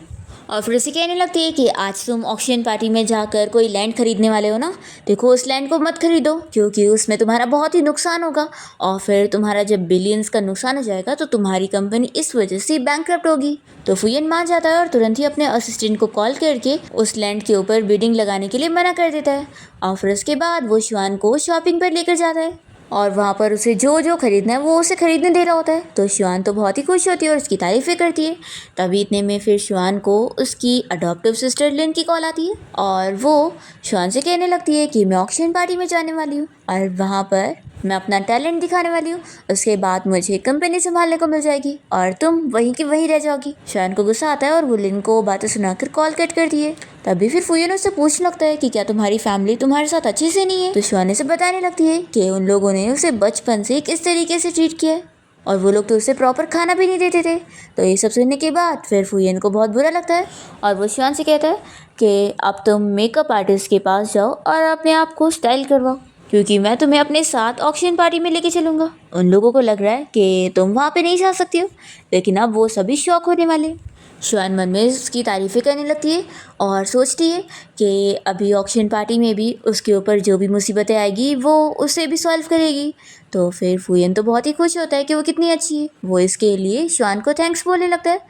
और फिर उसे कहने लगती है कि आज तुम ऑक्शन पार्टी में जाकर कोई लैंड खरीदने वाले हो ना, देखो उस लैंड को मत खरीदो क्योंकि उसमें तुम्हारा बहुत ही नुकसान होगा और फिर तुम्हारा जब बिलियंस का नुकसान हो जाएगा तो तुम्हारी कंपनी इस वजह से बैंकक्रप्ट होगी। तो फुयन मान जाता है और तुरंत ही अपने असिस्टेंट को कॉल करके उस लैंड के ऊपर बिडिंग लगाने के लिए मना कर देता है। और फिर उसके बाद वो शुआन को शॉपिंग पर लेकर जाता है और वहाँ पर उसे जो जो खरीदना है वो उसे खरीदने दे रहा होता है। तो शुआन तो बहुत ही खुश होती है और उसकी तारीफ़ें करती है। तभी इतने में फिर शुआन को उसकी अडॉप्टिव सिस्टर लिन की कॉल आती है और वो शुआन से कहने लगती है कि मैं ऑक्शन पार्टी में जाने वाली हूँ और वहाँ पर मैं अपना टैलेंट दिखाने वाली हूँ, उसके बाद मुझे कंपनी संभालने को मिल जाएगी और तुम वहीं की वहीं रह जाओगी। शुआन को गुस्सा आता है और वो लिन को बातें सुनाकर कॉल कट करती है। तभी फिर फुयन उससे पूछने लगता है कि क्या तुम्हारी फैमिली तुम्हारे साथ अच्छे से नहीं है। तो शुआन से बताने लगती है कि उन लोगों ने उसे बचपन से किस तरीके से ट्रीट किया है और वो लोग तो उसे प्रॉपर खाना भी नहीं देते थे। तो ये सब सुनने के बाद फिर फुयन को बहुत बुरा लगता है और वो शुआन से कहता है कि अब तुम मेकअप आर्टिस्ट के पास जाओ और अपने आप को स्टाइल करवाओ क्योंकि मैं तुम्हें अपने साथ ऑक्शन पार्टी में लेके चलूँगा। उन लोगों को लग रहा है कि तुम वहाँ पे नहीं जा सकती हो, लेकिन अब वो सभी शौक होने वाले। शुआन मन में उसकी तारीफ़ें करने लगती है और सोचती है कि अभी ऑक्शन पार्टी में भी उसके ऊपर जो भी मुसीबतें आएगी वो उसे भी सॉल्व करेगी। तो फिर फुयन तो बहुत ही खुश होता है कि वो कितनी अच्छी है। वो इसके लिए शुआन को थैंक्स बोलने लगता है।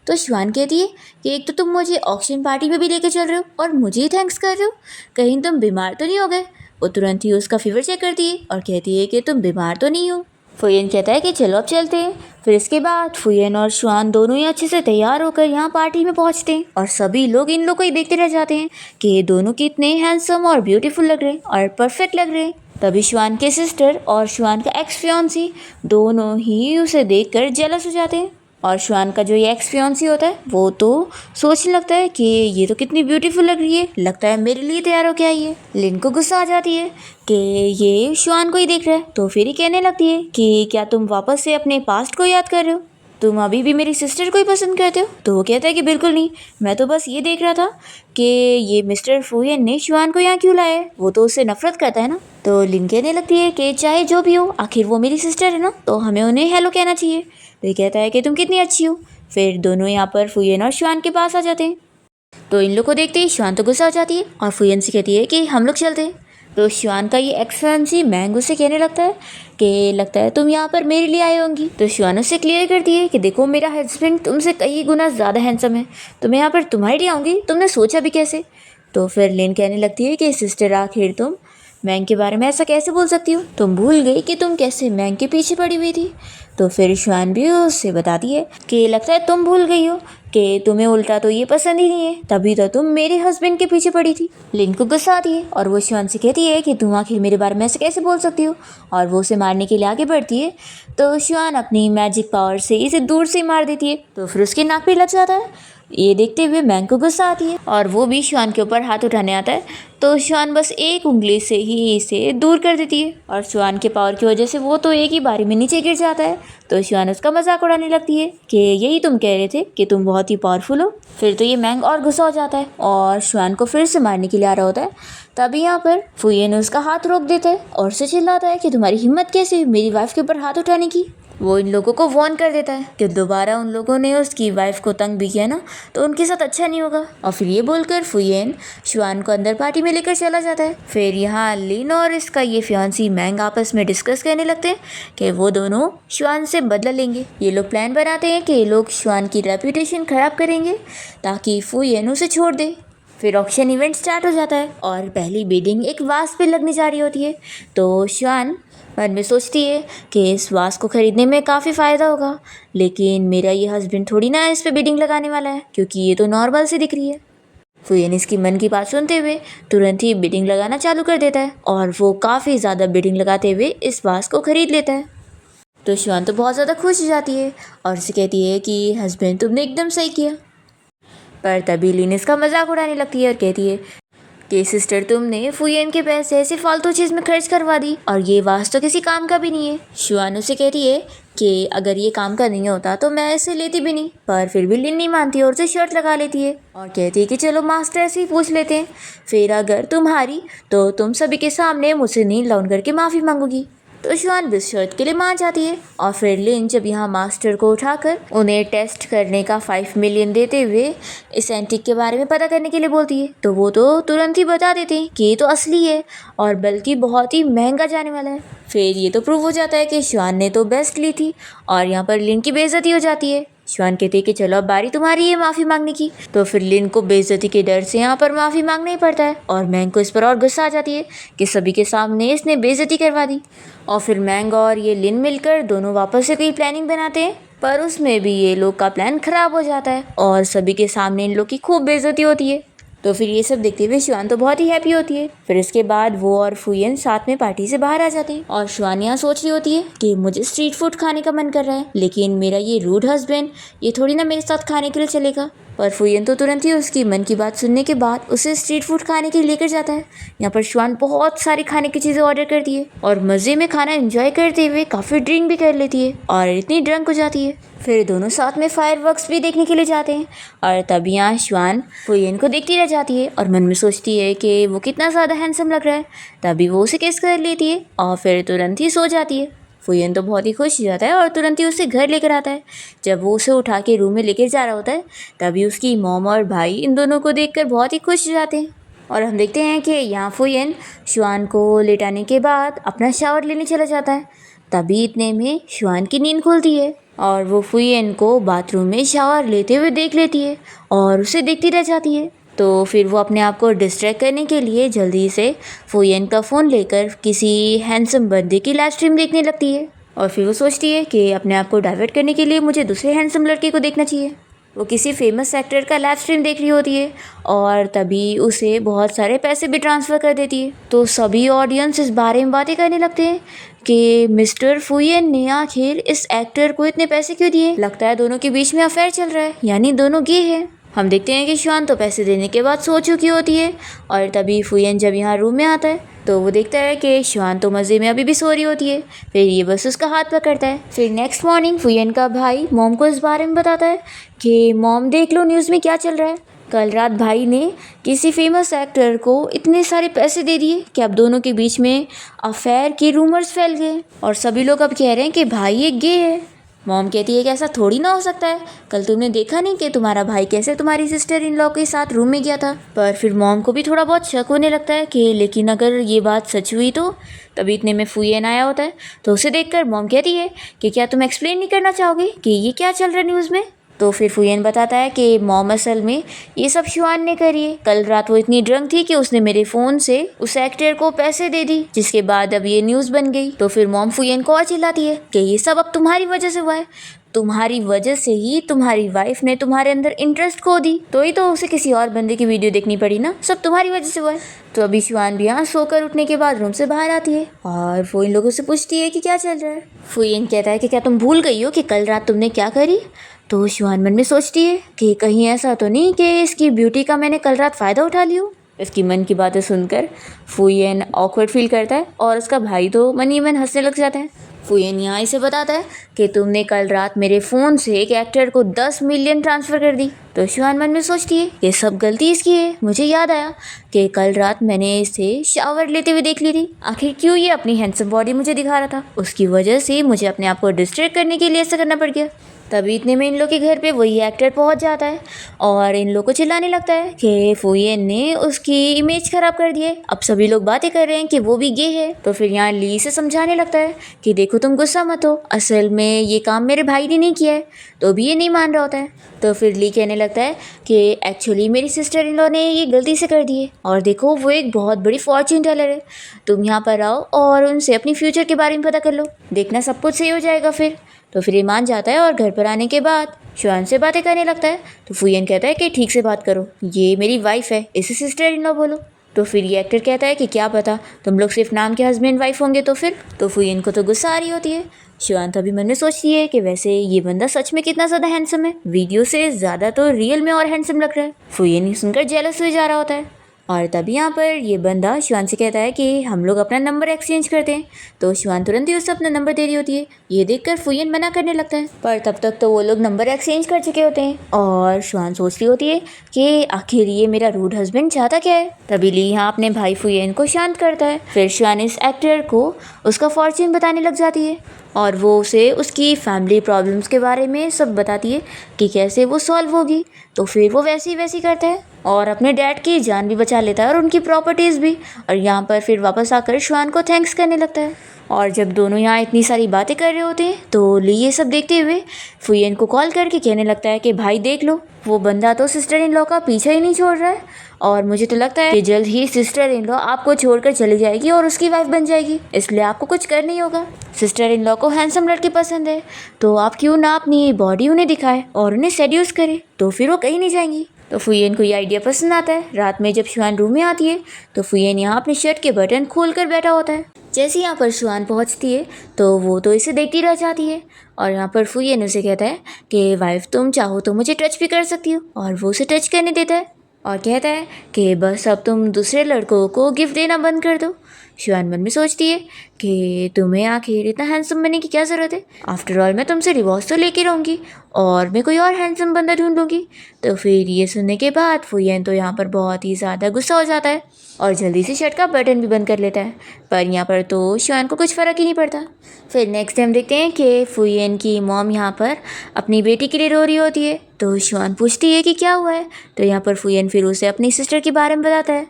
तो शुआन कहती है कि एक तो तुम मुझे ऑक्शन पार्टी में भी लेके चल रहे हो और मुझे ही थैंक्स कर रहे हो, कहीं तुम बीमार तो नहीं हो गए। वो तुरंत ही उसका फीवर चेक करती है और कहती है कि तुम बीमार तो नहीं हो। फुयन कहता है कि चलो अब चलते हैं। फिर इसके बाद फुयन और शुआन दोनों ही अच्छे से तैयार होकर यहाँ पार्टी में पहुँचते हैं और सभी लोग इन लोग को ही देखते रह जाते हैं कि ये दोनों कितने हैंडसम और ब्यूटीफुल लग रहे हैं और परफेक्ट लग रहे हैं। तभी शुआन के सिस्टर और शुआन का एक्स फियांसी दोनों ही उसे देखकर जेलस हो जाते हैं और शुआन का जो ये एक्स फियांसी होता है वो तो सोचने लगता है कि ये तो कितनी ब्यूटीफुल लग रही है, लगता है मेरे लिए तैयार हो के आई है। लिन को गुस्सा आ जाती है कि ये शुआन को ही देख रहा है, तो फिर ही कहने लगती है कि क्या तुम वापस से अपने पास्ट को याद कर रहे हो, तुम अभी भी मेरी सिस्टर को ही पसंद करते हो। तो वो कहता है कि बिल्कुल नहीं, मैं तो बस ये देख रहा था कि ये मिस्टर फुयन ने शुआन को यहाँ क्यों लाया है, वो तो उससे नफरत करता है ना। तो लिन कहने लगती है कि चाहे जो भी हो, आखिर वो मेरी सिस्टर है ना, तो हमें उन्हें हेलो कहना चाहिए। तो ये कहता है कि तुम कितनी अच्छी हो। फिर दोनों यहाँ पर फुयन और शुआन के पास आ जाते हैं। तो इन लोग को देखते ही शुआन तो गुस्सा हो जाती है और फुयन से कहती है कि हम लोग चलते हैं। तो शुआन का ये एक्सपेंसी मैंग उससे कहने लगता है कि लगता है तुम यहाँ पर मेरे लिए आए होंगी। तो शुआन उससे क्लियर करती है कि देखो मेरा हस्बैंड तुमसे कई गुना ज़्यादा हैंडसम है, तो मैं यहाँ पर तुम्हारे लिए आऊँगी, तुमने सोचा भी कैसे। तो फिर लिन कहने लगती है कि सिस्टर आखिर तुम मैंग के बारे में ऐसा कैसे बोल सकती हो, तुम भूल गई कि तुम कैसे मैंग के पीछे पड़ी हुई थी। तो फिर शुआन भी उससे बताती है कि लगता है तुम भूल गई हो कि तुम्हें उल्टा तो ये पसंद ही नहीं है, तभी तो तुम मेरे हस्बैंड के पीछे पड़ी थी। लिन को गुस्सा आती है और वो शुआन से कहती है कि तुम आखिर मेरे बारे में ऐसे कैसे बोल सकती हो, और वो उसे मारने के लिए आगे बढ़ती है। तो शुआन अपनी मैजिक पावर से इसे दूर से मार देती है, तो फिर उसके नाक पे लग जाता है। ये देखते हुए मैंग को गुस्सा आती है और वो भी शुआन के ऊपर हाथ उठाने आता है। तो शुआन बस एक उंगली से ही इसे दूर कर देती है और शुआन के पावर की वजह से वो तो एक ही बारी में नीचे गिर जाता है। तो शुआन उसका मजाक उड़ाने लगती है कि यही तुम कह रहे थे कि तुम बहुत ही पावरफुल हो। फिर तो ये मैंग और गुस्सा हो जाता है और शुआन को फिर से मारने के लिए आ रहा होता है। तभी यहाँ पर फुयन उसका हाथ रोक देता है और उसे चिल्लाता है कि तुम्हारी हिम्मत कैसे हुई मेरी वाइफ के ऊपर हाथ उठाने की। वो इन लोगों को वार्न कर देता है कि दोबारा उन लोगों ने उसकी वाइफ को तंग भी किया ना, तो उनके साथ अच्छा नहीं होगा। और फिर ये बोलकर फुयन शुआन को अंदर पार्टी में लेकर चला जाता है। फिर यहाँ लिन और इसका ये फियांसी मैंग आपस में डिस्कस करने लगते हैं कि वो दोनों शुआन से बदला लेंगे। ये लोग प्लान बनाते हैं कि ये लोग शुआन की रेपुटेशन ख़राब करेंगे ताकि फुयन उसे छोड़ दे। फिर ऑक्शन इवेंट स्टार्ट हो जाता है और पहली बिडिंग एक वास पे लगने जा रही होती है। तो शुआन मन में सोचती है कि इस वास को ख़रीदने में काफ़ी फ़ायदा होगा, लेकिन मेरा ये हस्बैंड थोड़ी ना इस पे बिडिंग लगाने वाला है, क्योंकि ये तो नॉर्मल से दिख रही है। फुयन इसकी मन की बात सुनते हुए तुरंत ही बिडिंग लगाना चालू कर देता है और वो काफ़ी ज़्यादा बिडिंग लगाते हुए इस वास को ख़रीद लेता है। तो शुआन तो बहुत ज़्यादा खुश हो जाती है और उसे कहती है कि हस्बैंड तुमने एकदम सही किया। पर तभी लिन इसका मजाक उड़ाने लगती है और कहती है कि सिस्टर तुमने फुयन के पैसे ऐसे फालतू चीज़ में खर्च करवा दी और ये वास तो किसी काम का भी नहीं है। शुआन उसे कहती है कि अगर ये काम का नहीं होता तो मैं इसे लेती भी नहीं, पर फिर भी लिन नहीं मानती और उसे शर्त लगा लेती है और कहती है कि चलो मास्टर से ही पूछ लेते हैं, फिर अगर तुम हारी तो तुम सभी के सामने मुझसे नील डाउन करके माफ़ी मांगोगी। तो शुआन भी उस शर्त के लिए मान जाती है और फिर लिन जब यहाँ मास्टर को उठाकर उन्हें टेस्ट करने का 5 मिलियन देते हुए इस एंटीक के बारे में पता करने के लिए बोलती है, तो वो तो तुरंत ही बता देते हैं कि ये तो असली है और बल्कि बहुत ही महंगा जाने वाला है। फिर ये तो प्रूव हो जाता है कि शुआन ने तो बेस्ट ली थी और यहाँ पर लिन की बेइज्जती हो जाती है। शुआन कहते हैं कि चलो अब बारी तुम्हारी है माफ़ी मांगने की। तो फिर लिन को बेइज्जती के डर से यहाँ पर माफ़ी मांगना ही पड़ता है और मैंग को इस पर और गुस्सा आ जाती है कि सभी के सामने इसने बेइज्जती करवा दी। और फिर मैंग और ये लिन मिलकर दोनों वापस से कोई प्लानिंग बनाते हैं, पर उसमें भी ये लोग का प्लान ख़राब हो जाता है और सभी के सामने इन लोग की खूब बेइज्जती होती है। तो फिर ये सब देखते हुए शुआन तो बहुत ही हैप्पी होती है। फिर इसके बाद वो और फुयन साथ में पार्टी से बाहर आ जाते हैं और शुआन यहाँ सोच रही होती है कि मुझे स्ट्रीट फूड खाने का मन कर रहा है, लेकिन मेरा ये रूड हस्बैंड ये थोड़ी ना मेरे साथ खाने के लिए चलेगा। पर फुयन तो तुरंत ही उसकी मन की बात सुनने के बाद उसे स्ट्रीट फूड खाने के लिए लेकर जाता है। यहाँ पर शुआन बहुत सारी खाने की चीज़ें ऑर्डर करती है और मज़े में खाना एंजॉय करते हुए काफ़ी ड्रिंक भी कर लेती है और इतनी ड्रंक हो जाती है। फिर दोनों साथ में फायरवर्क्स भी देखने के लिए जाते हैं और तभी यहाँ शुआन फुयन को देखती रह जाती है और मन में सोचती है कि वो कितना ज़्यादा हैंडसम लग रहा है। तभी वो उसे किस कर लेती है और फिर तुरंत ही सो जाती है। फुयन तो बहुत ही खुश हो जाता है और तुरंत ही उसे घर लेकर आता है। जब वो उसे उठा के रूम में लेकर जा रहा होता है तभी उसकी मॉम और भाई इन दोनों को देखकर बहुत ही खुश हो जाते हैं और हम देखते हैं कि यहाँ फुयन शुआन को लेटाने के बाद अपना शावर लेने चला जाता है। तभी इतने में शुआन की नींद खुलती है और वो फुयन को बाथरूम में शावर लेते हुए देख लेती है और उसे देखती रह जाती है। तो फिर वो अपने आप को डिस्ट्रैक्ट करने के लिए जल्दी से फुयन का फ़ोन लेकर किसी हैंडसम बंदे की लाइव स्ट्रीम देखने लगती है और फिर वो सोचती है कि अपने आप को डाइवर्ट करने के लिए मुझे दूसरे हैंडसम लड़के को देखना चाहिए। वो किसी फेमस एक्टर का लाइव स्ट्रीम देख रही होती है और तभी उसे बहुत सारे पैसे भी ट्रांसफ़र कर देती है। तो सभी ऑडियंस इस बारे में बातें करने लगते हैं कि मिस्टर फुयेन ने आखिर इस एक्टर को इतने पैसे क्यों दिए। लगता है दोनों के बीच में अफेयर चल रहा है, यानी दोनों गे हैं। हम देखते हैं कि शुआन तो पैसे देने के बाद सो चुकी होती है और तभी फुयेन जब यहाँ रूम में आता है तो वो देखता है कि शुआन तो मज़े में अभी भी सो रही होती है। फिर ये बस उसका हाथ पकड़ता है। फिर नेक्स्ट मॉर्निंग फुयेन का भाई मॉम को इस बारे में बताता है कि मॉम देख लो न्यूज़ में क्या चल रहा है। कल रात भाई ने किसी फेमस एक्टर को इतने सारे पैसे दे दिए कि अब दोनों के बीच में अफेयर के रूमर्स फैल गए और सभी लोग अब कह रहे हैं कि भाई एक गे है। मॉम कहती है कि ऐसा थोड़ी ना हो सकता है, कल तुमने देखा नहीं कि तुम्हारा भाई कैसे तुम्हारी सिस्टर इन लॉ के साथ रूम में गया था। पर फिर मॉम को भी थोड़ा बहुत शक होने लगता है कि लेकिन अगर ये बात सच हुई तो। तभी इतने में फुयेन आया होता है तो उसे देखकर मॉम कहती है कि क्या तुम एक्सप्लेन नहीं करना चाहोगे कि ये क्या चल रहा है न्यूज़ में। तो फिर फुयेन बताता है कि मॉम असल में ये सब शुआन ने करी है। कल रात वो इतनी ड्रंक थी कि उसने मेरे फ़ोन से उस एक्टर को पैसे दे दी, जिसके बाद अब ये न्यूज़ बन गई। तो फिर मॉम फुयेन को और चिल्लाती है कि ये सब अब तुम्हारी वजह से हुआ है, तुम्हारी वजह से ही तुम्हारी वाइफ ने तुम्हारे अंदर इंटरेस्ट खो दी, तो ही तो उसे किसी और बंदे की वीडियो देखनी पड़ी ना, सब तुम्हारी वजह से हुआ है। तो अभी शुआन भी यहाँ सोकर उठने के बाद रूम से बाहर आती है और वो इन लोगों से पूछती है कि क्या चल रहा है। फुयेन कहता है कि क्या तुम भूल गई हो कि कल रात तुमने क्या करी। तो शुआन मन में सोचती है कि कहीं ऐसा तो नहीं कि इसकी ब्यूटी का मैंने कल रात फ़ायदा उठा लिया। इसकी मन की बातें सुनकर फुयेन ऑकवर्ड फील करता है और उसका भाई तो मन ही मन हंसने लग जाता है। फुयेन यहाँ इसे बताता है कि तुमने कल रात मेरे फ़ोन से एक एक्टर को 10 मिलियन ट्रांसफ़र कर दी। तो शुआन मन में सोचती है ये सब गलती इसकी है। मुझे याद आया कि कल रात मैंने इसे शावर लेते हुए देख ली थी। आखिर क्यों ये अपनी हैंडसम बॉडी मुझे दिखा रहा था, उसकी वजह से मुझे अपने आप को डिस्ट्रैक्ट करने के लिए ऐसा करना पड़ गया। तभी इतने में इन लोग के घर पे वही एक्टर पहुंच जाता है और इन लोग को चिल्लाने लगता है कि फुयेन ने उसकी इमेज खराब कर दी है। अब सभी लोग बातें कर रहे हैं कि वो भी गे है। तो फिर यहाँ ली से समझाने लगता है कि देखो तुम गुस्सा मत हो, असल में ये काम मेरे भाई ने नहीं किया है। तो भी ये नहीं मान रहा होता है। तो फिर ली कहने लगता है कि एक्चुअली मेरी सिस्टर इन लॉ ने ये गलती से कर दी है और देखो वो एक बहुत बड़ी फॉर्च्यून टेलर है। तुम यहाँ पर आओ और उनसे अपनी फ्यूचर के बारे में पता कर लो, देखना सब कुछ सही हो जाएगा फिर। तो फिर ये मान जाता है और घर पर आने के बाद शुआन से बातें करने लगता है। तो फुयेन कहता है कि ठीक से बात करो, ये मेरी वाइफ है, इसे सिस्टर इन लॉ बोलो। तो फिर ये एक्टर कहता है कि क्या पता तुम लोग सिर्फ नाम के हस्बैंड वाइफ होंगे तो फिर। तो फुयेन को तो गुस्सा आ रही होती है। शुआन तभी मन में सोचती है कि वैसे ये बंदा सच में कितना ज़्यादा हैंडसम है, वीडियो से ज़्यादा तो रियल में और हैंडसम लग रहा है। फुयेन सुनकर जेलस हुए जा रहा होता है और तभी यहाँ पर ये बंदा शुआन से कहता है कि हम लोग अपना नंबर एक्सचेंज करते हैं। तो शुआन तुरंत ही उसे अपना नंबर दे रही होती है। ये देखकर फुयेन मना करने लगता है, पर तब तक तो वो लोग नंबर एक्सचेंज कर चुके होते हैं और शुआन सोच रही होती है कि आखिर ये मेरा रूड हस्बैंड चाहता क्या है। तभी ली यहाँ अपने भाई फुयेन को शांत करता है। फिर शुआन इस एक्टर को उसका फॉर्च्यून बताने लग जाती है और वो उसे उसकी फैमिली प्रॉब्लम्स के बारे में सब बताती है कि कैसे वो सॉल्व होगी। तो फिर वो वैसी करता है और अपने डैड की जान भी बचा लेता है और उनकी प्रॉपर्टीज़ भी। और यहाँ पर फिर वापस आकर शुआन को थैंक्स करने लगता है। और जब दोनों यहाँ इतनी सारी बातें कर रहे होते हैं तो ली ये सब देखते हुए फुयेन को कॉल करके कहने लगता है कि भाई देख लो, वो बंदा तो सिस्टर इन लॉ का पीछा ही नहीं छोड़ रहा है और मुझे तो लगता है कि जल्द ही सिस्टर इन लॉ आपको छोड़कर चली जाएगी और उसकी वाइफ बन जाएगी, इसलिए आपको कुछ करना ही होगा। सिस्टर इन लॉ को हैंडसम लड़के पसंद है तो आप क्यों ना अपनी बॉडी उन्हें दिखाए और उन्हें सेड्यूस करे, तो फिर वो कहीं नहीं जाएंगी। तो फुयेन को ये आइडिया पसंद आता है। रात में जब शुआन रूम में आती है तो फुयेन यहाँ अपने शर्ट के बटन खोल कर बैठा होता है। जैसे यहाँ पर शुआन पहुँचती है तो वो तो इसे देखती रह जाती है और यहाँ पर फुयेन उसे कहता है कि वाइफ तुम चाहो तो मुझे टच भी कर सकती हो, और वो उसे टच करने देता है और कहता है कि बस अब तुम दूसरे लड़कों को गिफ्ट देना बंद कर दो। शुआन मन में सोचती है कि तुम्हें आखिर इतना हैंडसम बनने की क्या ज़रूरत है, आफ्टर ऑल मैं तुमसे डिवोर्स तो लेके रहूँगी और मैं कोई और हैंडसम बंदा ढूंढ लूँगी। तो फिर ये सुनने के बाद फुयेन तो यहाँ पर बहुत ही ज़्यादा गुस्सा हो जाता है और जल्दी से शर्ट का बटन भी बंद कर लेता है। पर यहाँ पर तो शुआन को कुछ फ़र्क ही नहीं पड़ता। फिर नेक्स्ट टाइम देखते हैं कि फुयेन की मॉम यहाँ पर अपनी बेटी के लिए रो रही होती है। तो शुआन पूछती है कि क्या हुआ है। तो यहाँ पर फुयेन फिर उसे अपनी सिस्टर के बारे में बताता है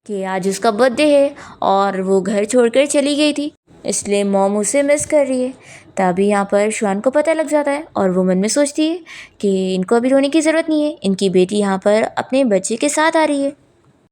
कि आज उसका बर्थडे है और वो घर छोड़कर चली गई थी, इसलिए मॉम उसे मिस कर रही है। तभी यहाँ पर शुआन को पता लग जाता है और वो मन में सोचती है कि इनको अभी रोने की ज़रूरत नहीं है, इनकी बेटी यहाँ पर अपने बच्चे के साथ आ रही है।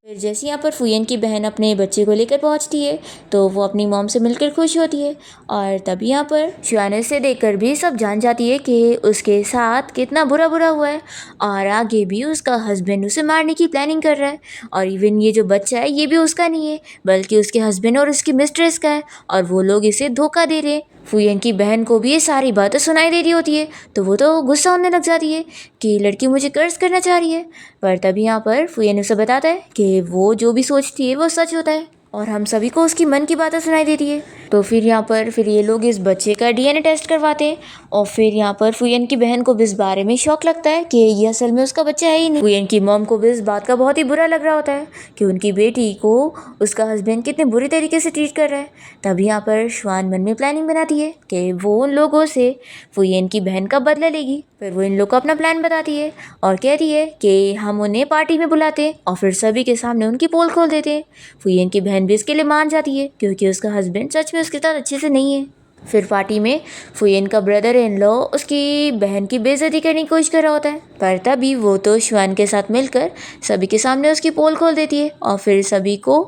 फिर जैसे यहाँ पर फुयन की बहन अपने बच्चे को लेकर पहुँचती है तो वो अपनी मॉम से मिलकर खुश होती है। और तभी यहाँ पर शुआन से देखकर भी सब जान जाती है कि उसके साथ कितना बुरा बुरा हुआ है और आगे भी उसका हस्बैंड उसे मारने की प्लानिंग कर रहा है। और इवन ये जो बच्चा है ये भी उसका नहीं है बल्कि उसके हस्बैंड और उसकी मिस्ट्रेस का है और वो लोग इसे धोखा दे रहे हैं। फुयन की बहन को भी ये सारी बातें सुनाई दे रही होती है तो वो तो गुस्सा होने लग जाती है कि लड़की मुझे कर्ज करना चाह रही है। पर तभी यहाँ पर फुयन उसे बताता है कि वो जो भी सोचती है वो सच होता है और हम सभी को उसकी मन की बातें सुनाई देती है। तो फिर यहाँ पर ये लोग इस बच्चे का डीएनए टेस्ट करवाते हैं और फिर यहाँ पर फुयन की बहन को भी इस बारे में शौक लगता है कि ये असल में उसका बच्चा है ही नहीं। फुयन की मॉम को भी इस बात का बहुत ही बुरा लग रहा होता है कि उनकी बेटी को उसका हस्बैंड कितने बुरी तरीके से ट्रीट कर रहा है। तभी यहाँ पर शुआन मन में प्लानिंग बनाती है कि वो उन लोगों से फुयन की बहन का बदला लेगी। फिर वो इन लोग को अपना प्लान बताती है और कहती है कि हम उन्हें पार्टी में बुलाते हैं और फिर सभी के सामने उनकी पोल खोल देते हैं। फुयन की बहन भी इसके लिए मान जाती है क्योंकि उसका हस्बैंड सच में उसके साथ अच्छे से नहीं है। फिर पार्टी में फुयन का ब्रदर इन लॉ उसकी बहन की बेइज्जती करने की कोशिश कर रहा होता है पर तभी वो तो शुआन के साथ मिलकर सभी के सामने उसकी पोल खोल देती है और फिर सभी को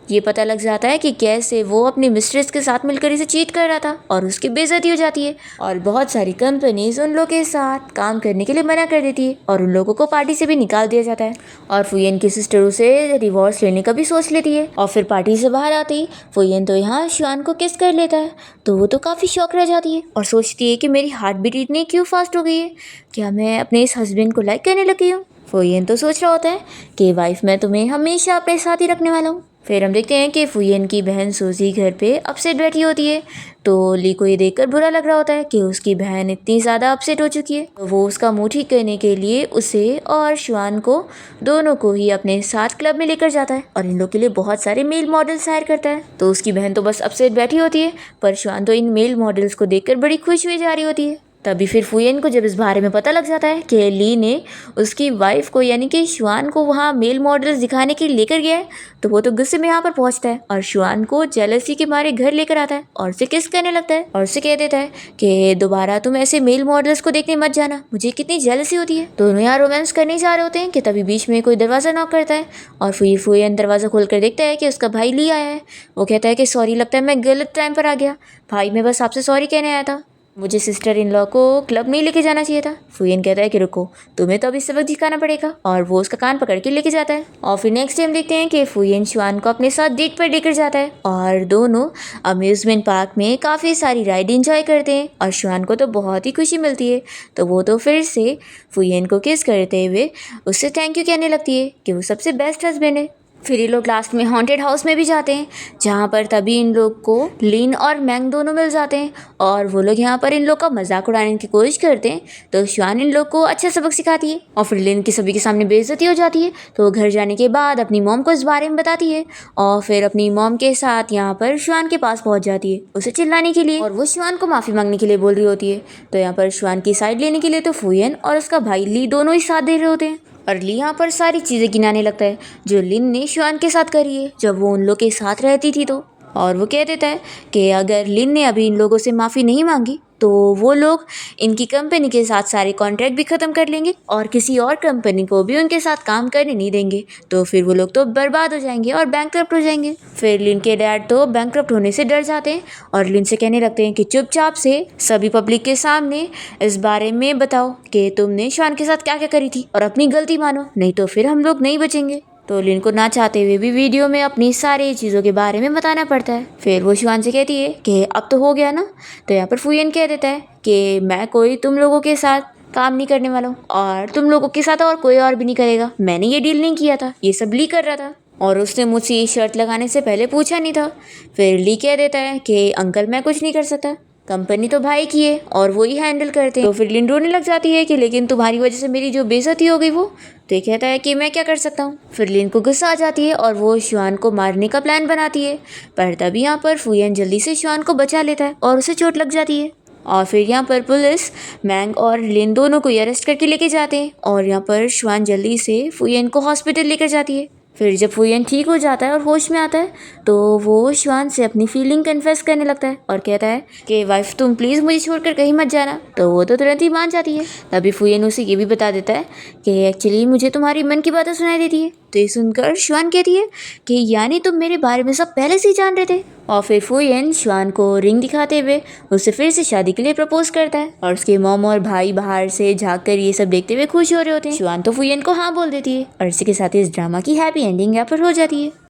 ये पता लग जाता है कि कैसे वो अपनी मिस्ट्रेस के साथ मिलकर इसे चीट कर रहा था और उसकी बेइज्जती हो जाती है। और बहुत सारी कंपनीज उन लोगों के साथ काम करने के लिए मना कर देती है और उन लोगों को पार्टी से भी निकाल दिया जाता है। और फुयन की सिस्टर उसे डिवोर्स लेने का भी सोच लेती है। और फिर पार्टी से बाहर आते ही फुयन तो यहाँ शुआन को किस कर लेता है तो वो तो काफ़ी शौक रह जाती है और सोचती है कि मेरी हार्ट बीट इतनी क्यों फास्ट हो गई है, क्या मैं अपने इस हस्बैंड को लाइक करने लगी हूँ। फुयन तो सोच रहा होता है कि वाइफ मैं तुम्हें हमेशा अपने साथ ही रखने वाला हूँ। फिर हम देखते हैं कि फुयन की बहन सूजी घर पे अपसेट बैठी होती है तो ली को ये देखकर बुरा लग रहा होता है कि उसकी बहन इतनी ज़्यादा अपसेट हो चुकी है। तो वो उसका मुंह ठीक करने के लिए उसे और शुआन को दोनों को ही अपने साथ क्लब में लेकर जाता है और इन लोग के लिए बहुत सारे मेल मॉडल्स हायर करता है। तो उसकी बहन तो बस अपसेट बैठी होती है पर शुआन तो इन मेल मॉडल्स को देखकर बड़ी खुश हुई जा रही होती है। तभी फिर फुयन को जब इस बारे में पता लग जाता है कि ली ने उसकी वाइफ को यानी कि शुआन को वहाँ मेल मॉडल्स दिखाने के लिए लेकर गया है तो वो तो गुस्से में यहाँ पर पहुँचता है और शुआन को जेलसी के मारे घर लेकर आता है और उसे किस करने लगता है और उसे कह देता है कि दोबारा तुम ऐसे मेल मॉडल्स को देखने मत जाना, मुझे कितनी जेलसी होती है। दोनों यहाँ रोमांस करने जा रहे होते हैं कि तभी बीच में कोई दरवाज़ा नॉक करता है और फिर फुयन दरवाज़ा खोल कर देखता है कि उसका भाई ली आया है। वो कहता है कि सॉरी, लगता है मैं गलत टाइम पर आ गया भाई, मैं बस आपसे सॉरी कहने आया था, मुझे सिस्टर इन लॉ को क्लब नहीं लेके जाना चाहिए था। फुयन कहता है कि रुको, तुम्हें तो अभी सबक दिखाना पड़ेगा और वो उसका कान पकड़ के लेके जाता है। और फिर नेक्स्ट टाइम देखते हैं कि फुयन शुआन को अपने साथ डेट पर लेकर जाता है और दोनों अम्यूजमेंट पार्क में काफ़ी सारी राइड एंजॉय करते हैं और शुआन को तो बहुत ही खुशी मिलती है तो वो तो फिर से फुयन को किस करते हुए उससे थैंक यू कहने लगती है कि वो सबसे बेस्ट हस्बैंड है। फिर ये लोग लास्ट में हॉन्टेड हाउस में भी जाते हैं जहाँ पर तभी इन लोग को लिन और मैंग दोनों मिल जाते हैं और वो लोग यहाँ पर इन लोग का मजाक उड़ाने की कोशिश करते हैं तो शुआन इन लोग को अच्छा सबक सिखाती है और फिर लिन की सभी के सामने बेइज्जती हो जाती है तो वो घर जाने के बाद अपनी मॉम को इस बारे में बताती है और फिर अपनी मॉम के साथ यहाँ पर शुआन के पास पहुँच जाती है उसे चिल्लाने के लिए और वो शुआन को माफ़ी मांगने के लिए बोल रही होती है। तो यहाँ पर शुआन की साइड लेने के लिए तो फुयन और उसका भाई ली दोनों ही साथ दे रहे होते हैं और ली यहाँ पर सारी चीज़ें गिनाने लगता है जो लिन ने शुआन के साथ करी है जब वो उन लोग के साथ रहती थी तो। और वो कह देता है कि अगर लिन ने अभी इन लोगों से माफ़ी नहीं मांगी तो वो लोग इनकी कंपनी के साथ सारे कॉन्ट्रैक्ट भी ख़त्म कर लेंगे और किसी और कंपनी को भी उनके साथ काम करने नहीं देंगे तो फिर वो लोग तो बर्बाद हो जाएंगे और बैंकक्रप्ट हो जाएंगे। फिर लिन के डैड तो बैंकक्रप्ट होने से डर जाते हैं और लिन से कहने लगते हैं कि चुपचाप से सभी पब्लिक के सामने इस बारे में बताओ कि तुमने शुआन के साथ क्या क्या करी थी और अपनी गलती मानो, नहीं तो फिर हम लोग नहीं बचेंगे। तो लिन को ना चाहते हुए भी वीडियो में अपनी सारी चीज़ों के बारे में बताना पड़ता है। फिर वो शुआन से कहती है कि अब तो हो गया ना। तो यहाँ पर फुयन कह देता है कि मैं कोई तुम लोगों के साथ काम नहीं करने वाला हूँ और तुम लोगों के साथ और कोई और भी नहीं करेगा, मैंने ये डील नहीं किया था, ये सब ली कर रहा था और उसने मुझसे ये शर्त लगाने से पहले पूछा नहीं था। फिर ली कह देता है कि अंकल मैं कुछ नहीं कर सकता, कंपनी तो भाई की है और वो ही हैंडल करते हैं। तो फिर लिन रोने लग जाती है कि लेकिन तुम्हारी वजह से मेरी जो बेइज्जती हो गई वो, तो ये कहता है कि मैं क्या कर सकता हूँ। फिर लिन को गुस्सा आ जाती है और वो शुआन को मारने का प्लान बनाती है पर तभी यहाँ पर फुयन जल्दी से शुआन को बचा लेता है और उसे चोट लग जाती है। और फिर यहाँ पर पुलिस मैंग और लिन दोनों को अरेस्ट करके लेके जाते हैं और यहाँ पर शुआन जल्दी से फुयन को हॉस्पिटल लेकर जाती है। फिर जब फुयन ठीक हो जाता है और होश में आता है तो वो शुआन से अपनी फीलिंग कन्फेस करने लगता है और कहता है कि वाइफ तुम प्लीज़ मुझे छोड़कर कहीं मत जाना। तो वो तो तुरंत ही मान जाती है। तभी फुयन उसे ये भी बता देता है कि एक्चुअली मुझे तुम्हारी मन की बातें सुनाई देती है तो ये सुनकर शुआन कहती है कि यानी तुम मेरे बारे में सब पहले से ही जान रहे थे। और फिर फुयन शुआन को रिंग दिखाते हुए उससे फिर से शादी के लिए प्रपोज करता है और उसके मॉम और भाई बाहर से झाँक कर ये सब देखते हुए खुश हो रहे होते हैं। शुआन तो फुयन को हाँ बोल देती है और इसी के साथ ही इस ड्रामा की हैप्पी एंडिंग यहाँ पर हो जाती है।